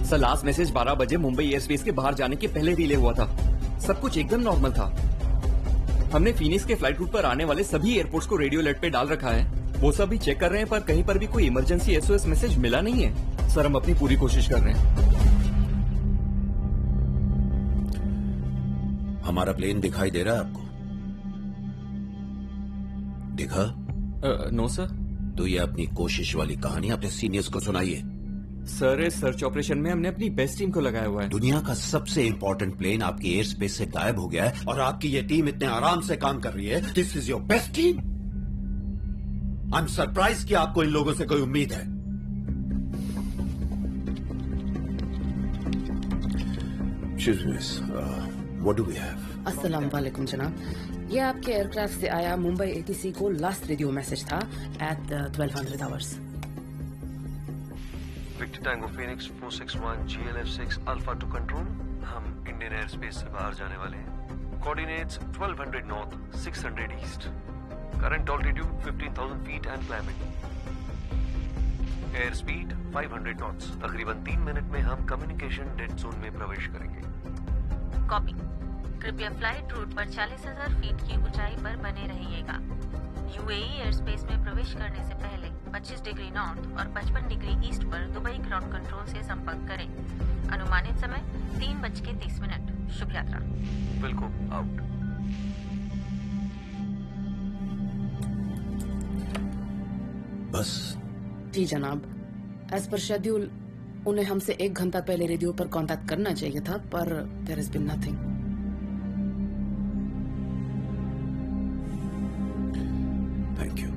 Sir last message 12 बजे मुंबई एयर स्पेस के बाहर जाने के पहले रिले हुआ था। सब कुछ एकदम नॉर्मल था। हमने फिनिक्स के फ्लाइट रूट पर आने वाले सभी एयरपोर्ट्स को रेडियो अलर्ट पे डाल रखा है। वो सब भी चेक कर रहे हैं, पर कहीं पर भी कोई इमरजेंसी एसओएस मैसेज मिला नहीं है। सर हम अपनी पूरी कोशिश कर रहे हैं। हमारा प्लेन दिखाई दे रहा है आपको? दिखा? No sir. तो ये अपनी कोशिश वाली कहानी अपने सीनियर्स को सुनाइए। सर इस सर्च ऑपरेशन में हमने अपनी बेस्ट टीम को लगाया हुआ है। दुनिया का सबसे इंपॉर्टेंट प्लेन आपकी एयर स्पेस से गायब हो गया है और आपकी ये टीम इतने आराम से काम कर रही है। This is your best team. I am surprise कि आपको इन लोगों से कोई उम्मीद है। What do we have? अस्सलाम वालेकुम जनाब, ये आपके एयरक्राफ्ट से आया मुंबई एटीसी को लास्ट रेडियो मैसेज था at 1200 hours. Victor tango phoenix 461 GLF6 alpha to control, हम इंडियन एयर स्पेस से बाहर जाने वाले हैं। Coordinates 1200 north 600 east, current altitude 15,000 feet and climbing, air speed 500 knots. तकरीबन 3 मिनट में हम कम्युनिकेशन डेड जोन में प्रवेश करेंगे। कॉपी। कृपया फ्लाइट रूट पर 40,000 फीट की ऊंचाई पर बने रहिएगा। यूएई एयर स्पेस में प्रवेश करने से पहले 25 डिग्री नॉर्थ और 55 डिग्री ईस्ट पर दुबई ग्राउंड कंट्रोल से संपर्क करें। अनुमानित समय 3:30। शुभ यात्रा। बिल्कुल आउट। बस जी जनाब, एज पर शेड्यूल उन्हें हमसे 1 घंटा पहले रेडियो पर कांटेक्ट करना चाहिए था, पर there has been nothing. Thank you.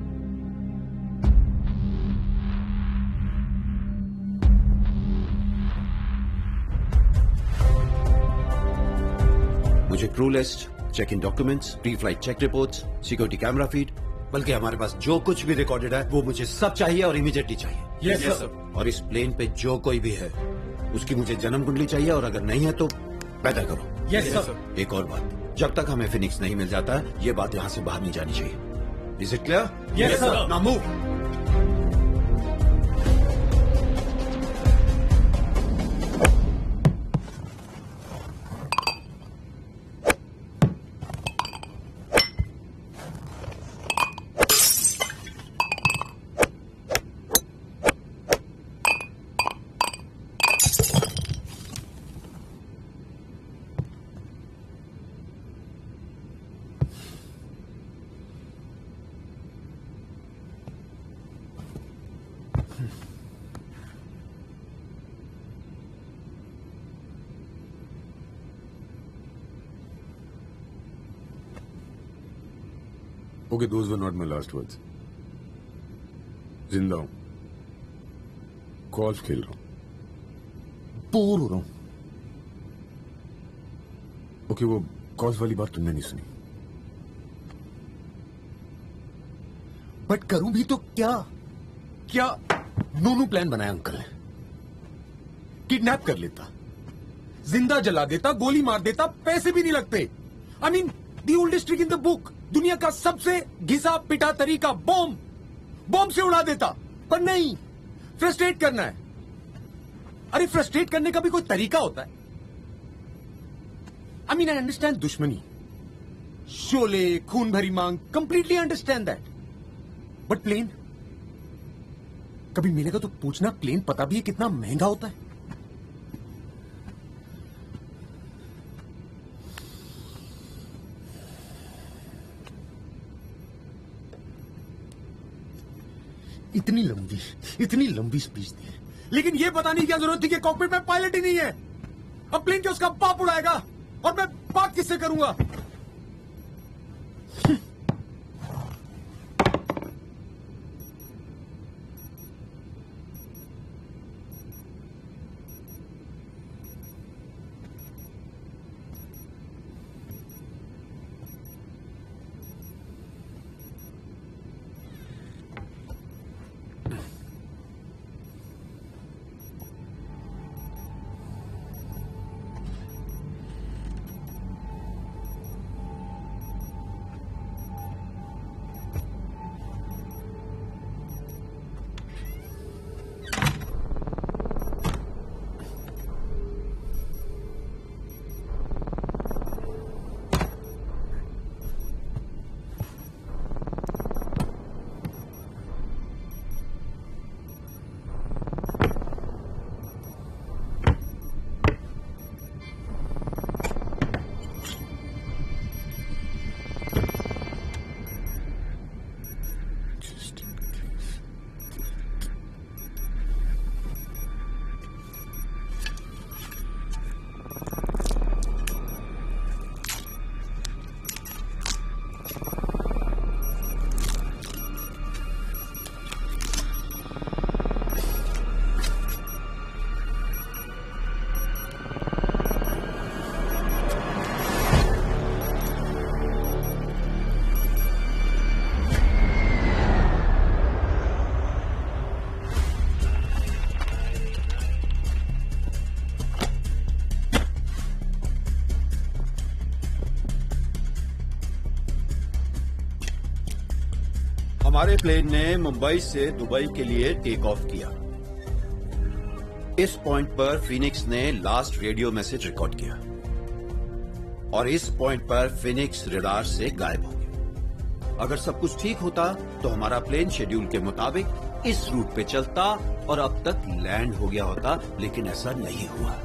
मुझे crew list, check in documents, pre flight check reports, security camera feed, बल्कि हमारे पास जो कुछ भी रिकॉर्डेड है वो मुझे सब चाहिए और इमीडिएटली चाहिए। Yes sir. और इस प्लेन पे जो कोई भी है उसकी मुझे जन्म कुंडली चाहिए, और अगर नहीं है तो पैदा करो। Yes sir. एक और बात, जब तक हमें फिनिक्स नहीं मिल जाता है ये बात यहाँ से बाहर नहीं जानी चाहिए। Is it clear? Yes sir. Now move. Okay, those were not my last words. जिंदा हूं, गोल्फ खेल रहा हूं, बोर हो रहा हूं। ओके, वो गोल्फ वाली बात तुमने नहीं सुनी। बट करूं भी तो क्या? क्या नोनू प्लान बनाया अंकल ने? किडनैप कर लेता, जिंदा जला देता, गोली मार देता, पैसे भी नहीं लगते। I mean the oldest trick in the book, दुनिया का सबसे घिसा पिटा तरीका, बॉम्ब। बॉम्ब से उड़ा देता, पर नहीं, फ्रस्ट्रेट करना है। अरे फ्रस्ट्रेट करने का भी कोई तरीका होता है। आई मीन आई अंडरस्टैंड दुश्मनी, Sholay, Khoon Bhari Maang, completely understand that, but plane कभी मिलेगा तो पूछना, प्लेन पता भी है कितना महंगा होता है। इतनी लंबी स्पीच दी, लेकिन यह बताने की क्या जरूरत थी कि कॉकपिट में पायलट ही नहीं है। अब प्लेन क्या उसका बाप उड़ाएगा और मैं बात किससे करूंगा? हमारे प्लेन ने मुंबई से दुबई के लिए टेक ऑफ किया। इस पॉइंट पर फिनिक्स ने लास्ट रेडियो मैसेज रिकॉर्ड किया और इस पॉइंट पर फिनिक्स रडार से गायब हो गया। अगर सब कुछ ठीक होता तो हमारा प्लेन शेड्यूल के मुताबिक इस रूट पे चलता और अब तक लैंड हो गया होता, लेकिन ऐसा नहीं हुआ।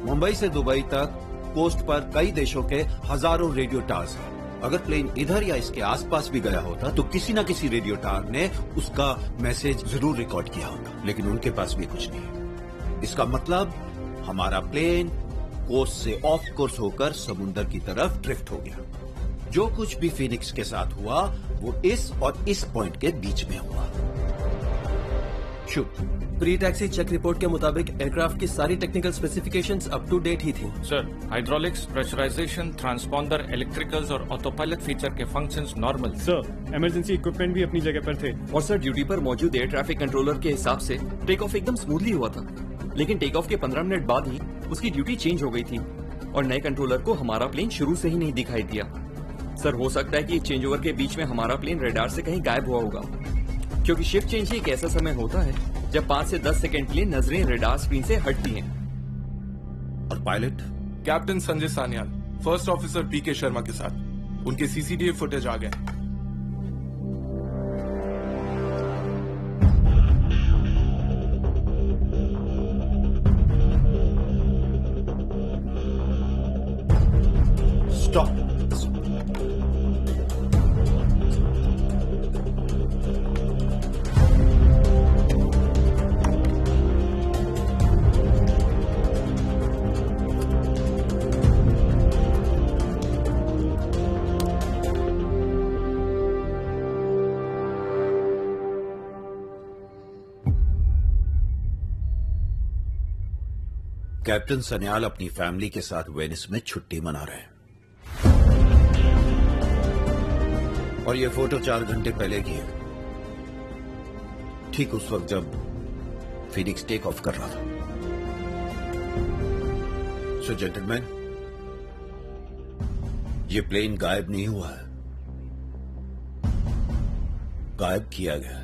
मुंबई से दुबई तक कोस्ट पर कई देशों के हजारों रेडियो टावर्स हैं। अगर प्लेन इधर या इसके आसपास भी गया होता तो किसी न किसी रेडियो टावर ने उसका मैसेज जरूर रिकॉर्ड किया होता, लेकिन उनके पास भी कुछ नहीं। इसका मतलब हमारा प्लेन कोस्ट से ऑफ कोर्स होकर समुंदर की तरफ ड्रिफ्ट हो गया। जो कुछ भी फिनिक्स के साथ हुआ वो इस और इस पॉइंट के बीच में हुआ। Shubh, pre taxi check report के मुताबिक एयरक्राफ्ट की सारी technical specifications up to date ही थी। Sir, hydraulics, pressurisation, transponder, electricals और ऑटोपायलट फीचर के functions normal. Sir, emergency equipment भी अपनी जगह पर थे। और सर, ड्यूटी पर मौजूद एयर ट्रैफिक कंट्रोलर के हिसाब से टेक ऑफ एकदम स्मूथली हुआ था, लेकिन टेक ऑफ के 15 मिनट बाद ही उसकी ड्यूटी चेंज हो गई थी और नए कंट्रोलर को हमारा प्लेन शुरू से ही नहीं दिखाई दिया। सर, हो सकता है कि चेंज ओवर के बीच में हमारा प्लेन रडार से कहीं गायब हुआ होगा, क्योंकि शिफ्ट चेंज ही एक ऐसा समय होता है जब 5 से 10 सेकंड के लिए नजरें रडार स्क्रीन से हटती हैं। और pilot? Captain Sanjay Sanyal, first officer PK Sharma के साथ। उनके सीसीटीवी फुटेज आ गए। स्टॉप। कैप्टन सन्याल अपनी फैमिली के साथ वेनिस में छुट्टी मना रहे हैं और ये फोटो 4 घंटे पहले की है, ठीक उस वक्त जब फिनिक्स टेक ऑफ कर रहा था। सो जेंटलमैन, ये प्लेन गायब नहीं हुआ है, गायब किया गया।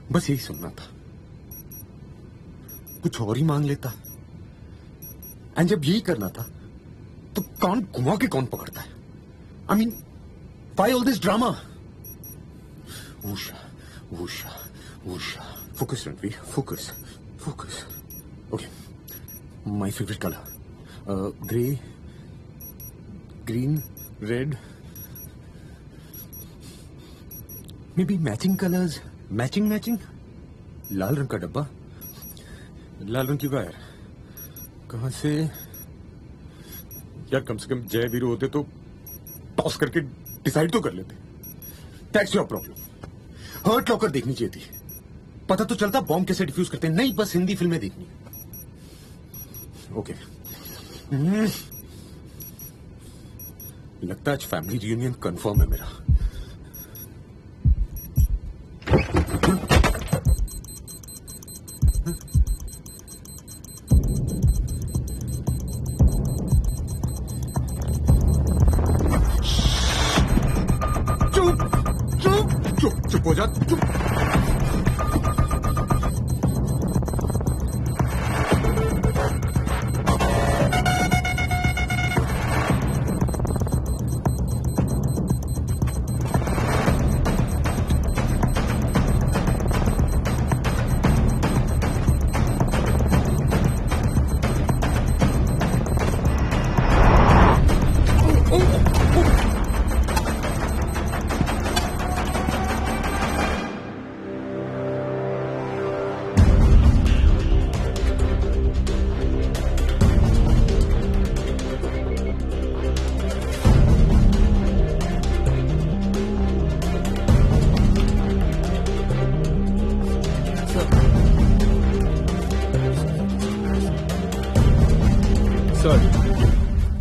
बस यही सुनना था, कुछ और ही मांग लेता। एंड जब यही करना था तो कान घुमा के कौन पकड़ता है? I mean, why all this drama? Usha, Usha, Usha, focus Ranveer, focus, focus. Okay, my favourite colour, grey, green, red, maybe matching colours, matching. लाल रंग का डब्बा, लाल रंग की वायर कहां से? यार कम से कम जय वीरू होते तो टॉस करके डिसाइड तो कर लेते। That's your problem. Hurt Locker देखनी चाहिए थी, पता तो चलता बॉम्ब कैसे डिफ्यूज करते हैं। नहीं, बस हिंदी फिल्में देखनी। ओके, लगता है आज फैमिली रियूनियन कंफर्म है मेरा। चुप हो जा, चुप।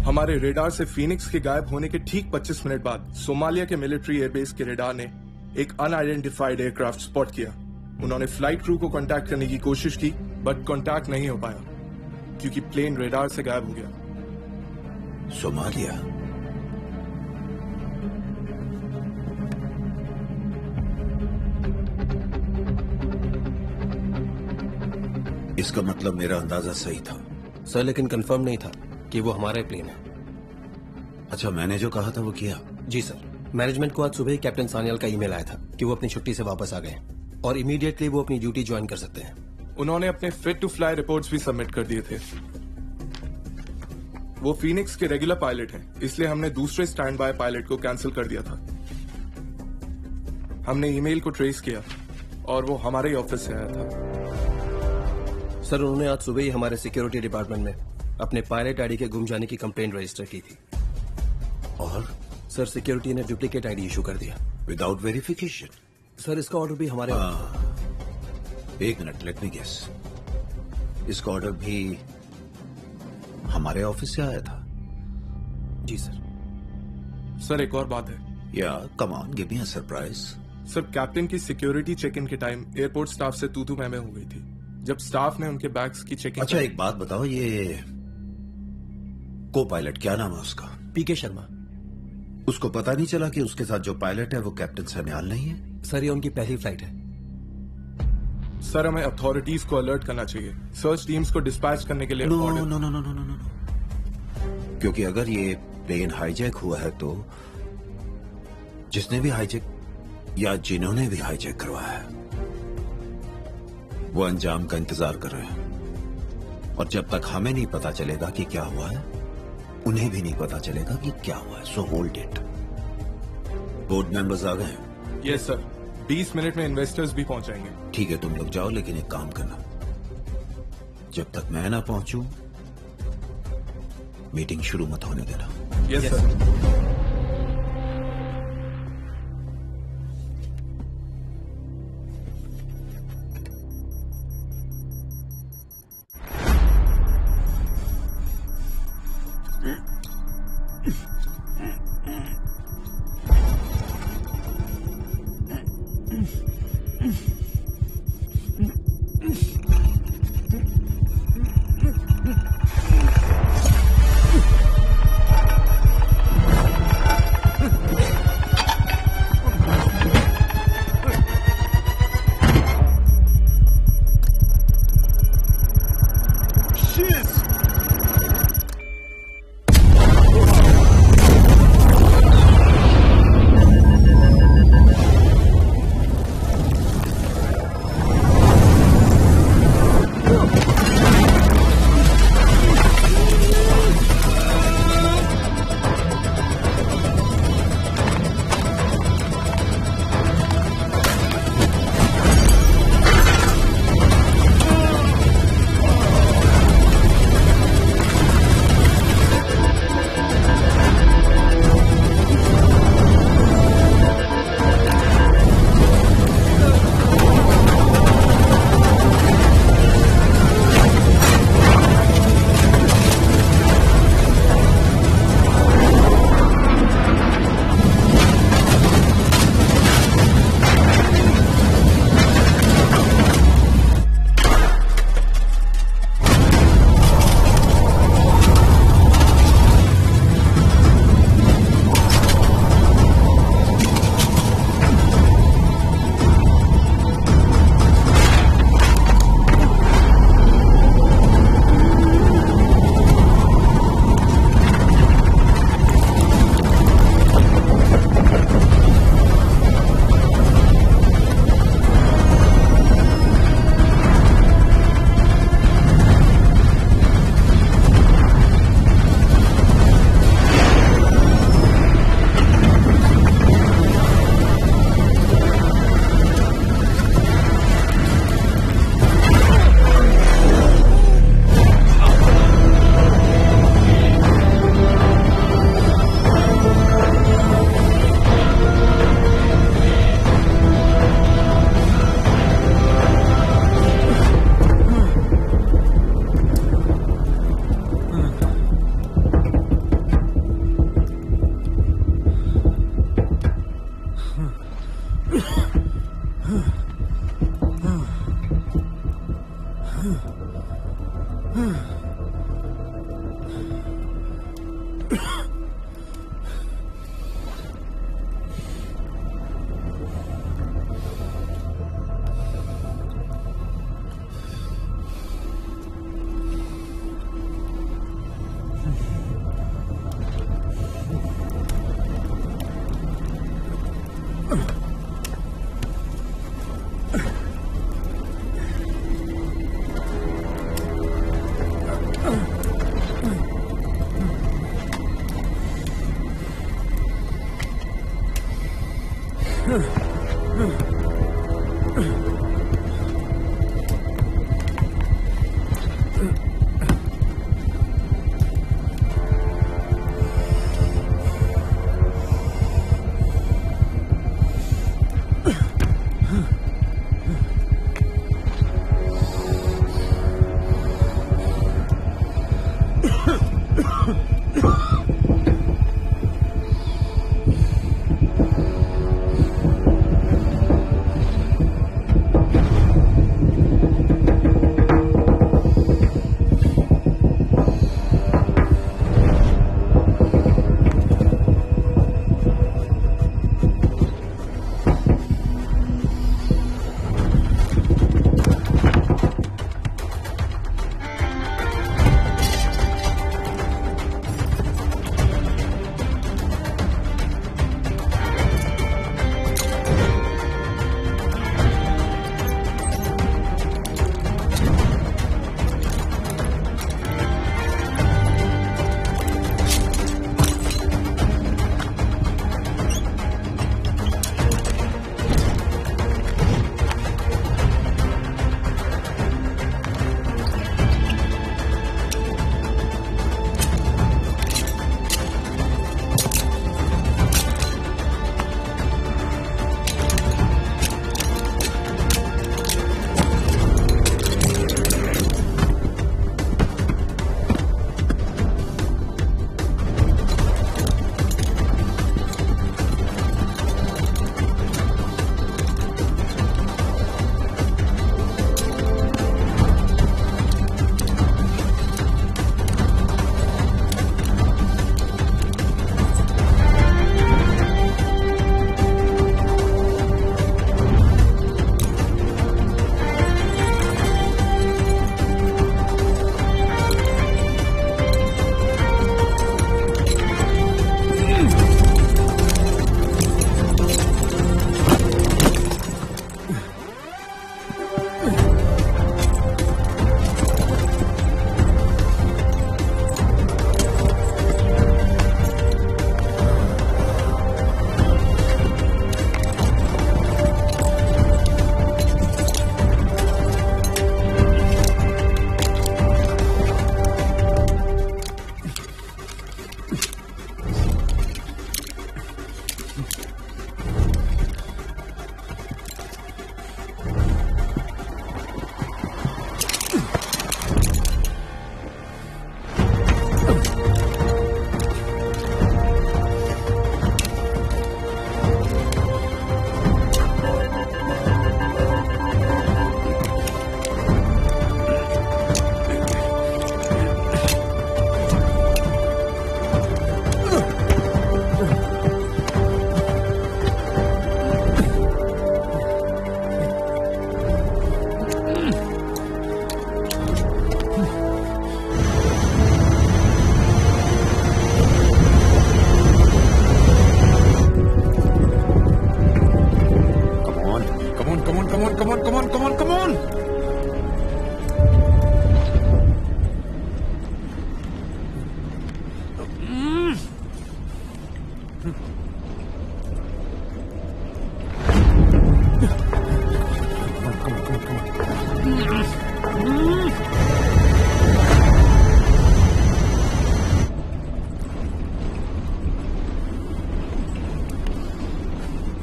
हमारे रेडार से फीनिक्स के गायब होने के ठीक 25 मिनट बाद सोमालिया के मिलिट्री एयरबेस के रेडार ने एक अनआइडेंटिफाइड एयरक्राफ्ट स्पॉट किया। उन्होंने फ्लाइट क्रू को कांटेक्ट करने की कोशिश की, बट कांटेक्ट नहीं हो पाया क्योंकि प्लेन रेडार से गायब हो गया। सोमालिया? इसका मतलब मेरा अंदाजा सही था। सर, लेकिन कंफर्म नहीं था कि वो हमारा ही प्लेन है। अच्छा, मैंने जो कहा था वो किया? जी सर, मैनेजमेंट को आज सुबह ही कैप्टन सान्याल का ईमेल आया था कि वो अपनी छुट्टी से वापस आ गए और इमीडिएटली वो अपनी ड्यूटी ज्वाइन कर सकते हैं। उन्होंने अपने फिट टू फ्लाई रिपोर्ट्स भी सबमिट कर दिए थे। वो फीनिक्स के रेगुलर पायलट हैं, इसलिए हमने दूसरे स्टैंड बाय पायलट को कैंसिल कर दिया था। हमने ईमेल को ट्रेस किया और वो हमारे ही ऑफिस से आया था। सर, उन्होंने आज सुबह ही हमारे सिक्योरिटी डिपार्टमेंट में अपने पायलट आईडी के गुम जाने की कंप्लेंट रजिस्टर की थी। और सर, सिक्योरिटी ने डुप्लीकेट आईडी इशू कर दिया विदाउट वेरिफिकेशन। सर, इसका ऑर्डर भी हमारे एक मिनट, लेट मी गेस। इसका ऑर्डर भी हमारे ऑफिस से आया था? जी सर। सर, एक और बात है। या come on, give me a surprise. Sir, captain की सिक्योरिटी चेक इन के टाइम एयरपोर्ट स्टाफ से तू मैं हो गई थी। जब स्टाफ ने उनके बैग्स की चेकिंग। अच्छा, एक बात बताओ, ये को पायलट क्या नाम है उसका? पीके शर्मा। उसको पता नहीं चला कि उसके साथ जो पायलट है वो कैप्टन सान्याल नहीं है? सर, ये उनकी पहली फ्लाइट है। सर, हमें अथॉरिटीज को अलर्ट करना चाहिए, सर्च टीम्स को डिस्पैच करने के लिए। No no no no no no no, क्योंकि अगर ये प्लेन हाईजैक हुआ है तो जिसने भी हाईजैक या जिन्होंने भी हाईजैक करवाया है वो अंजाम का इंतजार कर रहे हैं, और जब तक हमें नहीं पता चलेगा कि क्या हुआ है उन्हें भी नहीं पता चलेगा कि क्या हुआ है। So hold it. Board members आ गए? यस सर, 20 मिनट में इन्वेस्टर्स भी पहुंच जाएंगे। ठीक है, तुम लोग जाओ, लेकिन एक काम करना, जब तक मैं ना पहुंचूं मीटिंग शुरू मत होने देना। Yes sir.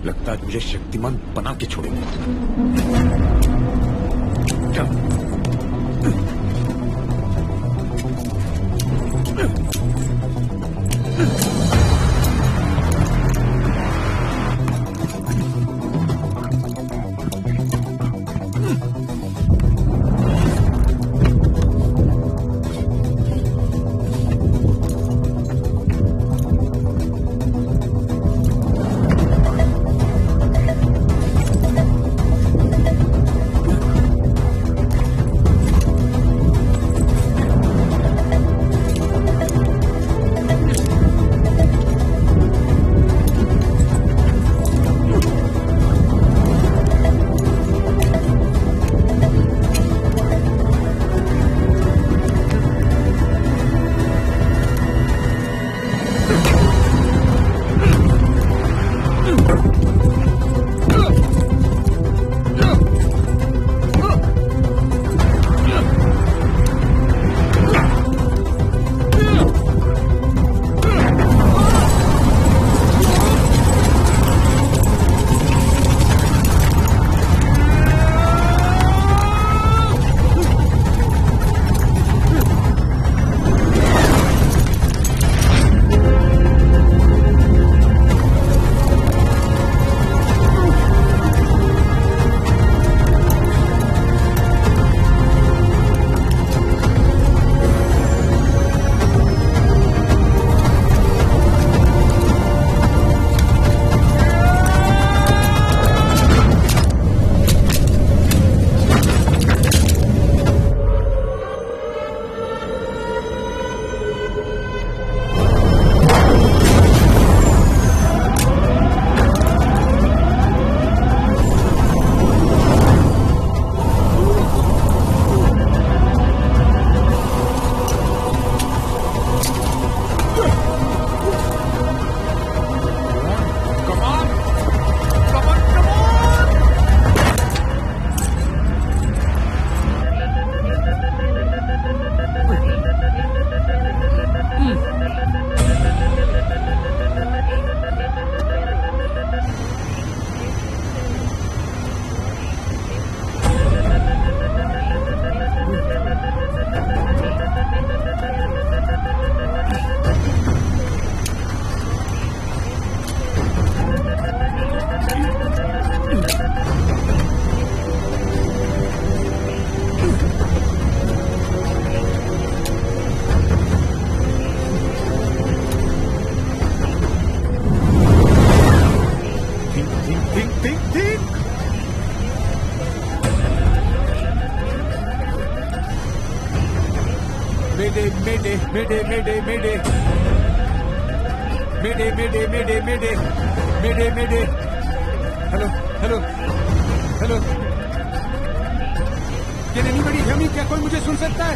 लगता है मुझे शक्तिमान बना के छोड़ेंगे। Mayday. Hello. Can anybody hear me? क्या कोई मुझे सुन सकता है?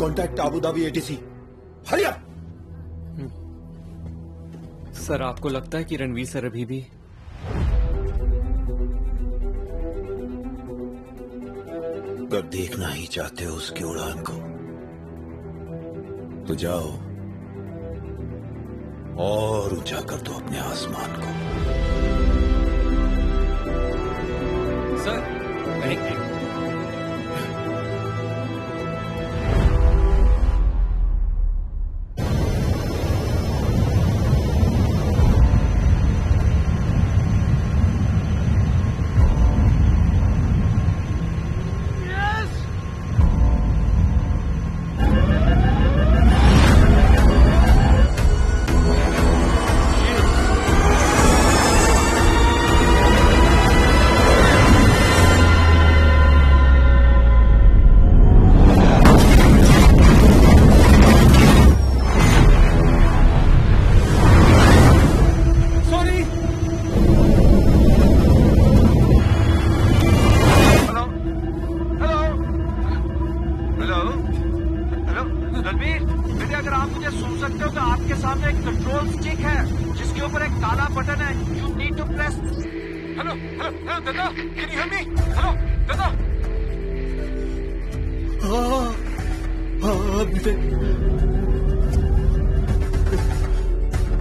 Contact Abu Dhabi ATC. Hurry up. Sir आपको लगता है कि रणवीर सर अभी भी अगर देखना ही चाहते हो उसकी उड़ान को तो जाओ और ऊंचा कर दो अपने आसमान को। सर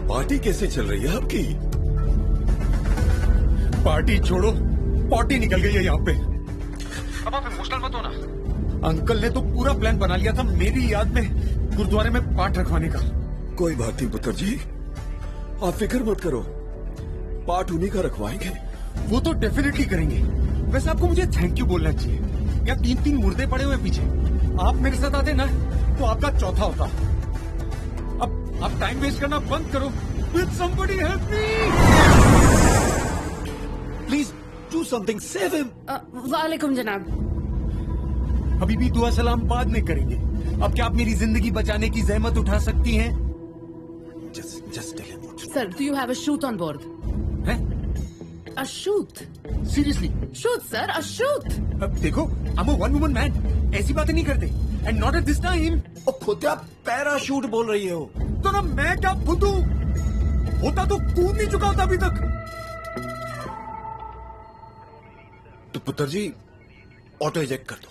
पार्टी कैसे चल रही है आपकी? पार्टी छोड़ो, पार्टी निकल गई है यहाँ पे। अब आप इमोशनल मत हो ना। अंकल ने तो पूरा प्लान बना लिया था मेरी याद में गुरुद्वारे में पाठ रखवाने का। कोई बात नहीं पुत्र जी, आप फिक्र मत करो, पाठ उन्हीं का रखवाएंगे। वो तो डेफिनेटली करेंगे। वैसे आपको मुझे थैंक यू बोलना चाहिए। क्या 3-3 मुर्दे पड़े हुए पीछे, आप मेरे साथ आते ना तो आपका चौथा होता। अब आप टाइम वेस्ट करना बंद करो। Will somebody help me? Please do something, save him. वालेकुम जनाब। अभी भी दुआ सलाम बाद में करेंगे। अब क्या आप मेरी जिंदगी बचाने की जहमत उठा सकती हैं? Just tell him. Sir, do you have a shoot on board? हैं? A shoot? Seriously? Shoot, sir, a shoot. अब देखो, I'm a one woman man. ऐसी बातें नहीं करते। And not at this time. खुद आप पैराशूट बोल रही हो। तो ना मैं क्या फुदू? होता तो कूद नहीं चुका होता अभी तक। तो पुत्र जी ऑटो इजेक्ट कर दो।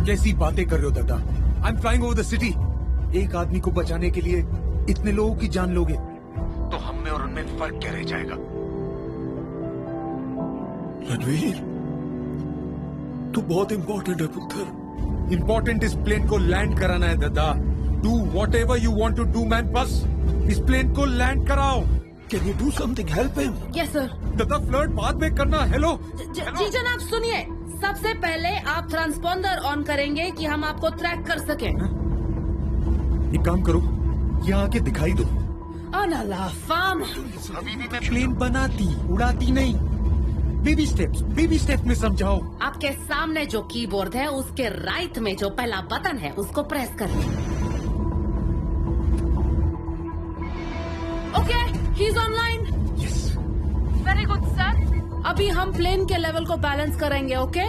कैसी बातें कर रहे हो दादा? I am flying over the city. एक आदमी को बचाने के लिए इतने लोगों की जान लोगे तो हम में और उनमें फर्क क्या रह जाएगा? रणवीर, तू बहुत इंपॉर्टेंट है पुत्र। इंपॉर्टेंट इस प्लेन को लैंड कराना है दादा। Do whatever you want to do man, बस इस प्लेन को लैंड कराओ। Can you do something, help him? Yes sir. दादा फ्लर्ट बाद में करना। हेलो जी जनाब सुनिए, सबसे पहले आप ट्रांसपॉन्डर ऑन करेंगे कि हम आपको ट्रैक कर सकें। एक काम करो, यहाँ आके दिखाई दो। अनला फाम। अभी भी मैं प्लेन बनाती उड़ाती नहीं। बेबी स्टेप्स में समझाओ। आपके सामने जो कीबोर्ड है उसके राइट में जो पहला बटन है उसको प्रेस करें। Okay, he is online. Yes. Very good sir. अभी हम प्लेन के लेवल को बैलेंस करेंगे। Okay,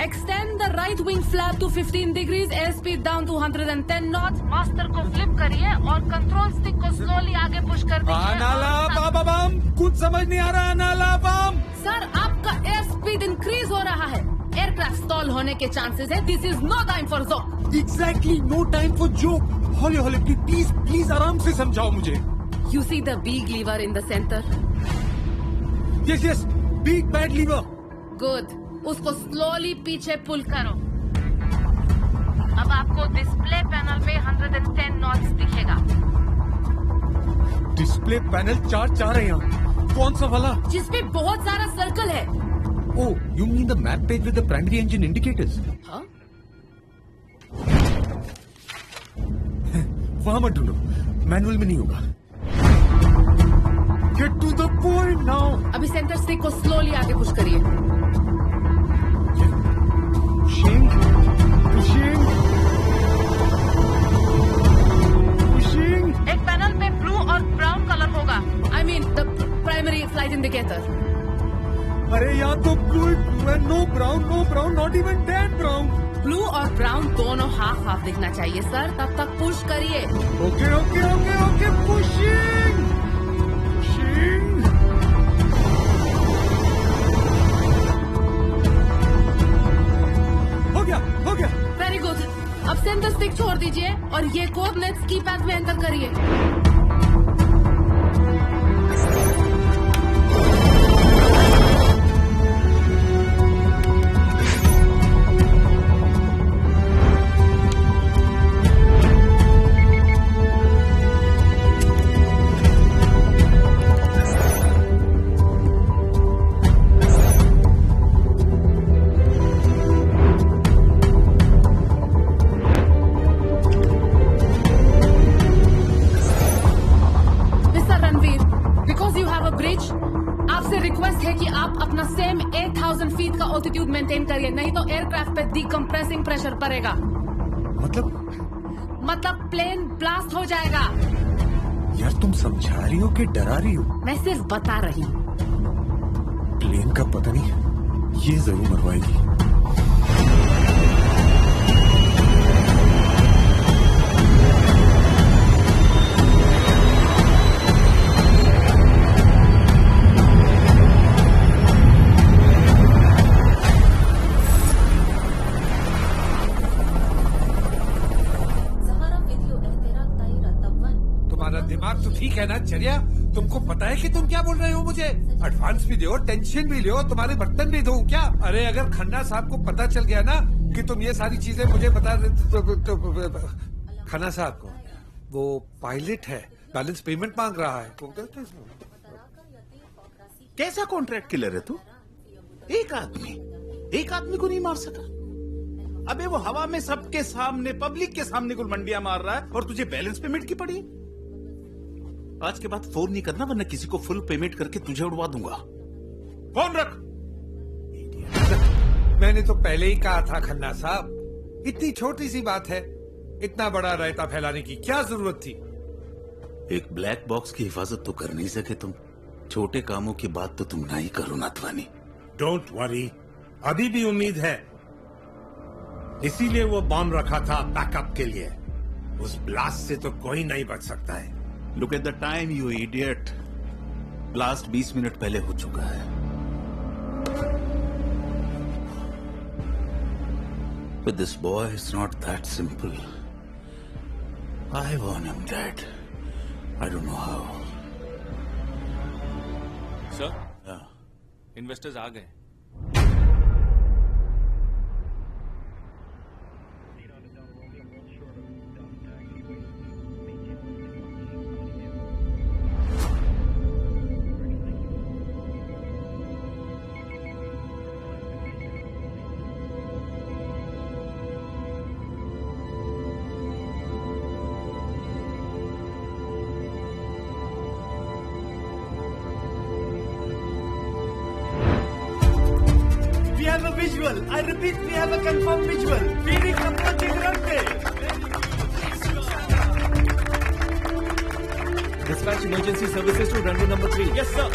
extend the right wing flap to 15 degrees, air speed down to 110 knots. Master को फ्लिप करिए और कंट्रोल स्टिक को स्लोली आगे पुश कर दीजिए। कुछ समझ नहीं आ रहा। अनालाबाम सर, आपका एयर स्पीड इंक्रीज हो रहा है। एयरक्राफ्ट स्टॉल होने के चांसेस है। This is no time for joke. Exactly, no time for joke. हौले हौले प्लीज आराम से समझाओ मुझे। You see the big lever in the centre? Yes, big bad lever. Good, उसको स्लोली पीछे पुल करो। अब आपको डिस्प्ले पैनल पे 110 नॉट्स दिखेगा। डिस्प्ले पैनल 4 है यहाँ। कौन सा वाला? जिसपे बहुत सारा सर्कल है। Oh, you mean the map page with the primary engine indicators? हाँ? वहां मत ढूंढो, मैनुअल में नहीं होगा। Get to the point now. अभी सेंटर स्टिक को स्लोली आगे पुश करिए। Pushing. एक पैनल पे ब्लू और ब्राउन कलर होगा। I mean the primary flight indicator. अरे यहाँ तो ब्लू है, no brown, not even dead brown. Blue और ब्राउन दोनों हाफ दिखना चाहिए सर, तब तक पुश करिए। Okay, pushing. हो गया। Very good. अब सेंटर स्टिक छोड़ दीजिए और ये कोऑर्डिनेट्स कीपैड में एंटर करिए। ऑल्टीट्यूड मेंटेन करिए, नहीं तो एयरक्राफ्ट पे डिकम्प्रेसिंग प्रेशर पड़ेगा। मतलब प्लेन ब्लास्ट हो जाएगा। यार तुम समझा रही हो कि डरा रही हो? मैं सिर्फ बता रही हूँ। प्लेन का पता नहीं, ये जरूर मरवाएगी। दिमाग तो ठीक है ना चर्या? तुमको पता है कि तुम क्या बोल रहे हो? मुझे एडवांस भी दो, टेंशन भी लो, तुम्हारे बर्तन भी धो क्या? अरे अगर खन्ना साहब को पता चल गया ना कि तुम ये सारी चीजें मुझे बता तो खन्ना साहब को, वो पायलट है, बैलेंस पेमेंट मांग रहा है। कैसा कॉन्ट्रैक्ट किलर है तू? एक आदमी को नहीं मार सका। अबे वो हवा में सबके सामने, पब्लिक के सामने गुलमंडियां मार रहा है और तुझे बैलेंस पेमेंट की पड़ी। आज के बाद फोन नहीं करना, वरना किसी को फुल पेमेंट करके तुझे उड़वा दूंगा। फोन रख। मैंने तो पहले ही कहा था खन्ना साहब, इतनी छोटी सी बात है, इतना बड़ा रायता फैलाने की क्या जरूरत थी? एक ब्लैक बॉक्स की हिफाजत तो कर नहीं सके तुम। छोटे कामों की बात तो तुम ना ही करो नाथवानी। डोंट वरी, अभी भी उम्मीद है। इसीलिए वो बॉम्ब रखा था बैकअप के लिए। उस ब्लास्ट से तो कोई नहीं बच सकता है। Look at the time you idiot. Blast 20 minute पहले हो चुका है। With this boy, it's not that simple. I want him dead. I don't know how. Sir, investors आ गए। Visual. I repeat, we have a confirmed visual. Phoenix approaching runway. Dispatch emergency services to runway number 3. Yes, sir.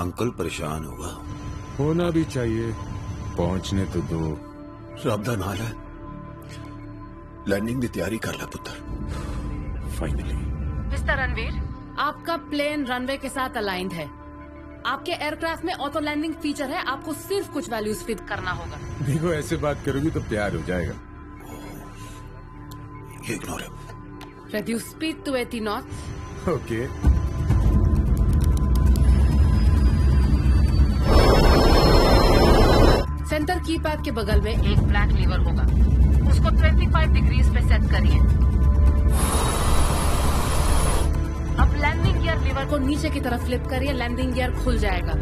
Uncle परेशान होगा। होना भी चाहिए, पहुंचने तो दो। सावधान हाल है, लैंडिंग की तैयारी कर ला पुत्र। फाइनली मिस्टर रणवीर, आपका प्लेन रनवे के साथ अलाइंड है। आपके एयरक्राफ्ट में ऑटो लैंडिंग फीचर है, आपको सिर्फ कुछ वैल्यूज फिट करना होगा। देखो ऐसे बात करोगी तो प्यार हो जाएगा। इग्नोर है। Reduce speed to 80 knots. Okay. Centre keypad के बगल में एक ब्लैक लीवर होगा, उसको 25 डिग्रीज पे सेट करिए। अब लैंडिंग गियर लीवर को नीचे की तरफ फ्लिप करिए, लैंडिंग गियर खुल जाएगा।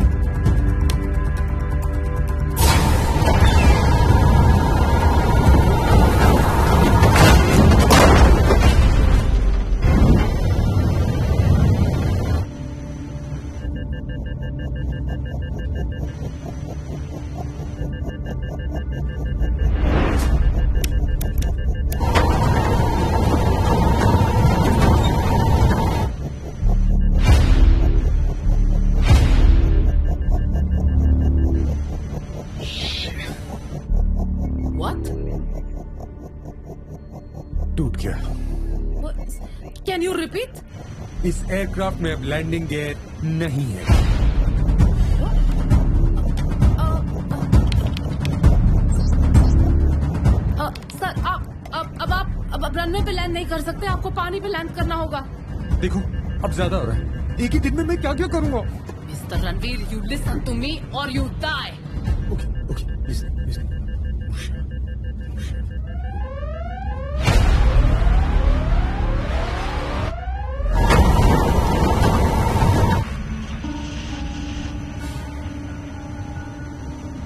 टूट गया। Can you repeat? इस एयरक्राफ्ट में अब लैंडिंग गियर नहीं है। सर अब आप रनवे पे लैंड नहीं कर सकते, आपको पानी पे लैंड करना होगा। देखो अब ज्यादा हो रहा है, एक ही दिन में मैं क्या क्या करूंगा। Mister Ranveer, you listen to me और यू डाई। Okay listen.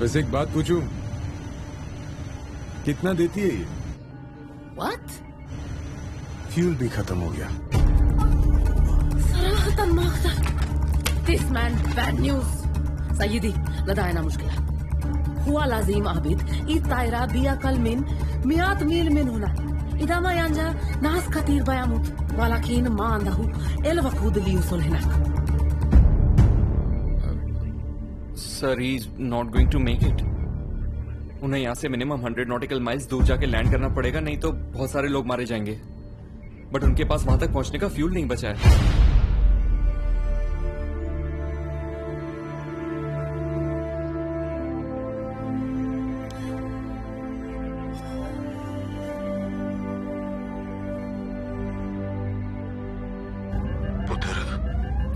बस एक बात पूछूं, कितना देती है ये? What? फ्यूल भी खत्म हो गया। This man bad news. Sayyidi, ladayna mushkila. Huwa lazim abid, itaira biya kalmin, miat mil min huna. Idama yanja nas katir bayamut, walakin ma andahu el waqud li yusul hinak. Sir, he's not going to make it. उन्हें यहाँ से minimum 100 nautical miles दूर जाके land करना पड़ेगा, नहीं तो बहुत सारे लोग मारे जाएंगे। बट उनके पास वहां तक पहुंचने का फ्यूल नहीं बचा है।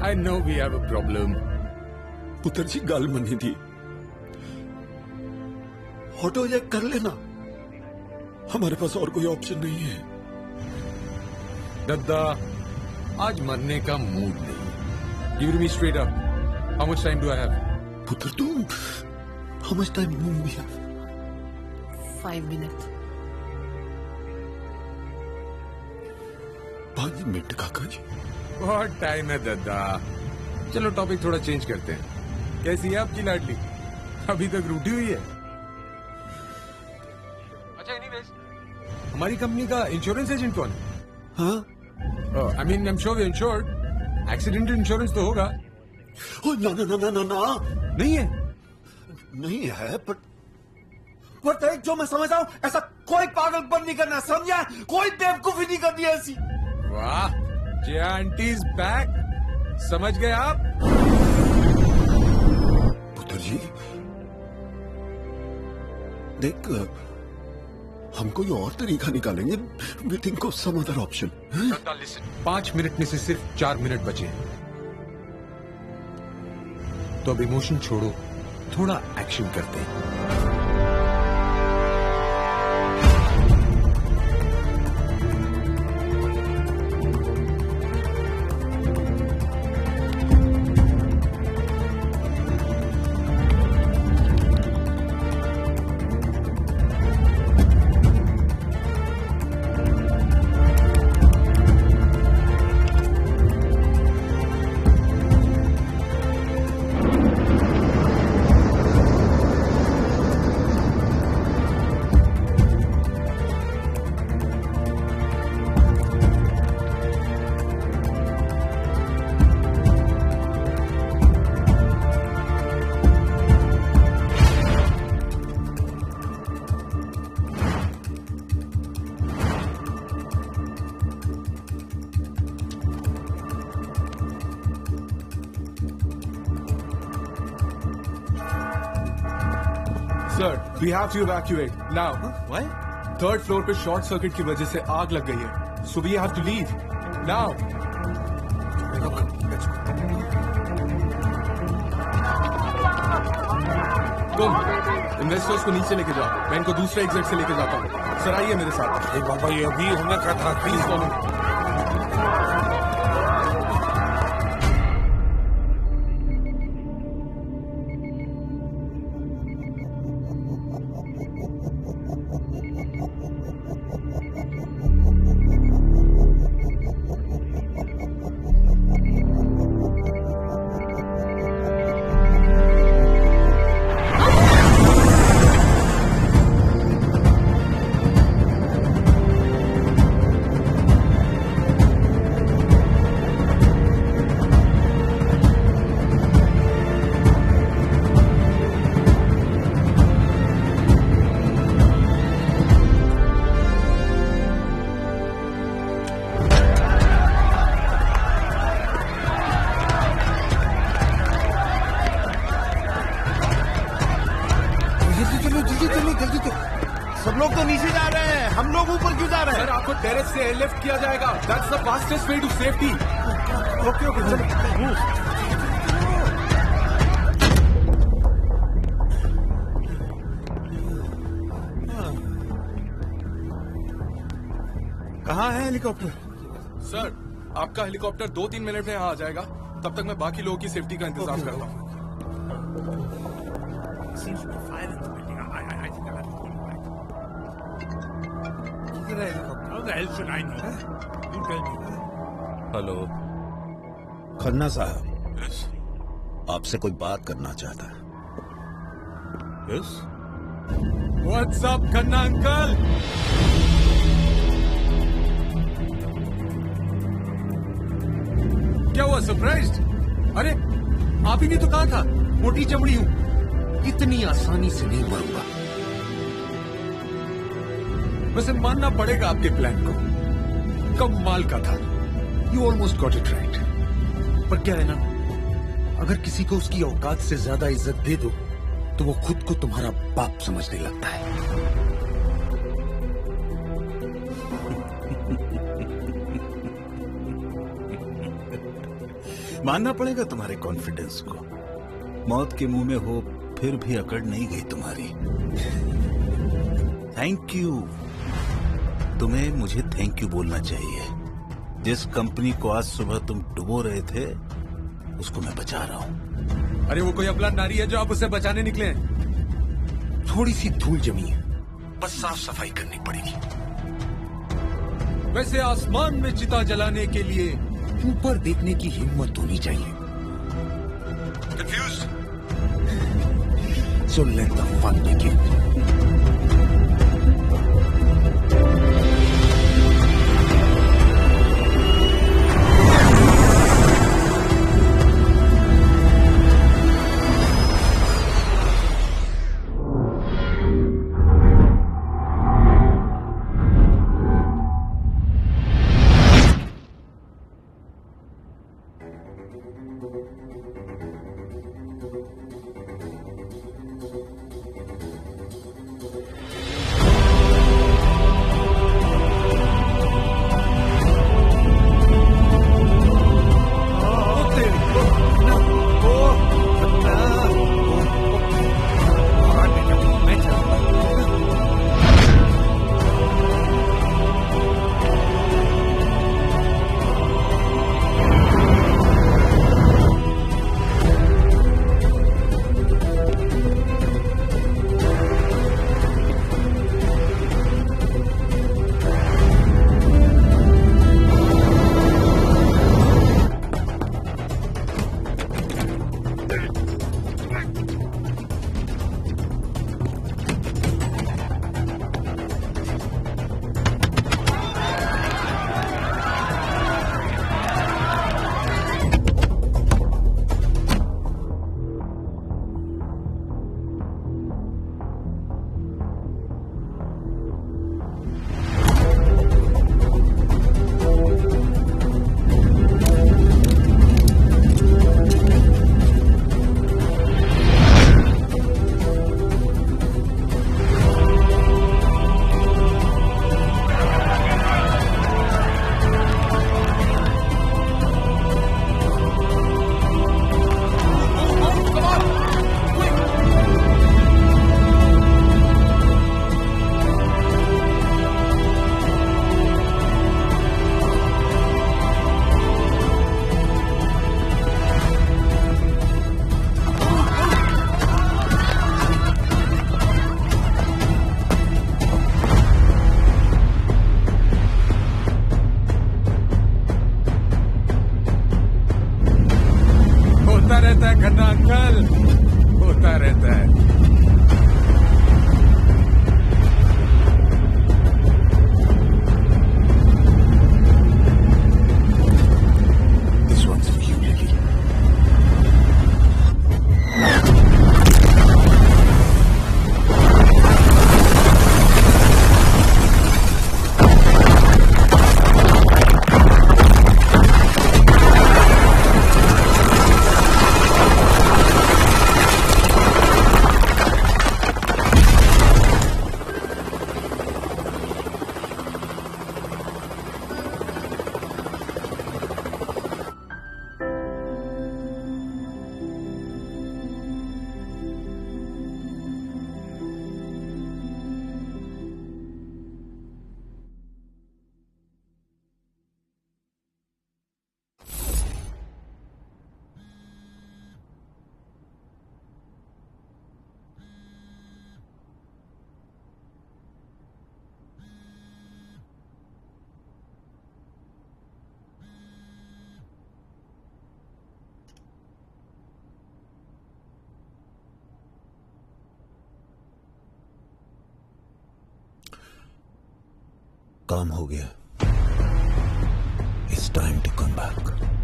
I know we have a problem. पुत्र जी गल मनी थी, ऑटो जैक कर लेना, हमारे पास और कोई ऑप्शन नहीं है। दद्दा, आज मरने का मूड नहीं। Give me straight up. How much time do I have? पुत्र तुम, how much time do we have? 5 minutes. 5 minute काका जी। बहुत टाइम है दद्दा। चलो टॉपिक थोड़ा चेंज करते हैं। कैसी है आपकी लाडली? अभी तक रूठी हुई है। अच्छा एनीवेज, हमारी कंपनी का इंश्योरेंस एजेंट कौन है? हाँ? I mean, I'm sure we're insured. Accidental insurance तो होगा। ना नहीं है। नहीं है, पर एक जो मैं समझ रहा हूं, ऐसा कोई पागलपन नहीं करना, समझा? कोई बेवकूफी नहीं करनी ऐसी। वाह, जया आंटी इज बैक। समझ गए आप? पुत्र जी, देख, हम कोई और तरीका निकालेंगे। We think of some other option. 5 minute में से सिर्फ 4 मिनट बचे हैं, तो अब इमोशन छोड़ो, थोड़ा एक्शन करते हैं। Sir, we have to evacuate now. Why? 3rd floor पे शॉर्ट सर्किट की वजह से आग लग गई है, so we have to leave now. तुम इन्वेस्टर्स को नीचे लेके जाओ, मैं इनको दूसरे एग्जिट से लेके जाता हूँ। सर आइए मेरे साथ। बाबा ये अभी होने का था, प्लीज फॉलो। सब लोग तो नीचे जा रहे हैं, हम लोग ऊपर क्यों जा रहे हैं? सर आपको टेरेस से एयरलिफ्ट किया जाएगा। That's the fastest way to safety. Okay okay चलो। कहाँ है हेलीकॉप्टर? सर आपका हेलीकॉप्टर 2-3 मिनट में यहाँ आ जाएगा। तब तक मैं बाकी लोगों की सेफ्टी का इंतजाम करता हूँ। हेलो खन्ना साहब, आपसे कोई बात करना चाहता है। Yes what's up Khanna uncle? क्या हुआ, सरप्राइज्ड? अरे आप ही ने तो कहा था मोटी चमड़ी हूं, इतनी आसानी से नहीं मरूंगा। वैसे मानना पड़ेगा आपके प्लान को, कमाल का था। You almost got it right. पर क्या है ना, अगर किसी को उसकी औकात से ज्यादा इज्जत दे दो तो वो खुद को तुम्हारा बाप समझने लगता है। मानना पड़ेगा तुम्हारे कॉन्फिडेंस को। मौत के मुंह में हो फिर भी अकड़ नहीं गई तुम्हारी। Thank you. तुम्हें मुझे थैंक यू बोलना चाहिए। जिस कंपनी को आज सुबह तुम डुबो रहे थे उसको मैं बचा रहा हूं। अरे वो कोई अबला नारी है जो आप उसे बचाने निकले हैं? थोड़ी सी धूल जमी है, बस साफ सफाई करनी पड़ेगी। वैसे आसमान में चिता जलाने के लिए ऊपर देखने की हिम्मत होनी चाहिए। Confused? So let the fun begin. रहता है खन्ना अंकल, होता रहता है। This one's for you, Lily. काम हो गया. It's time to come back.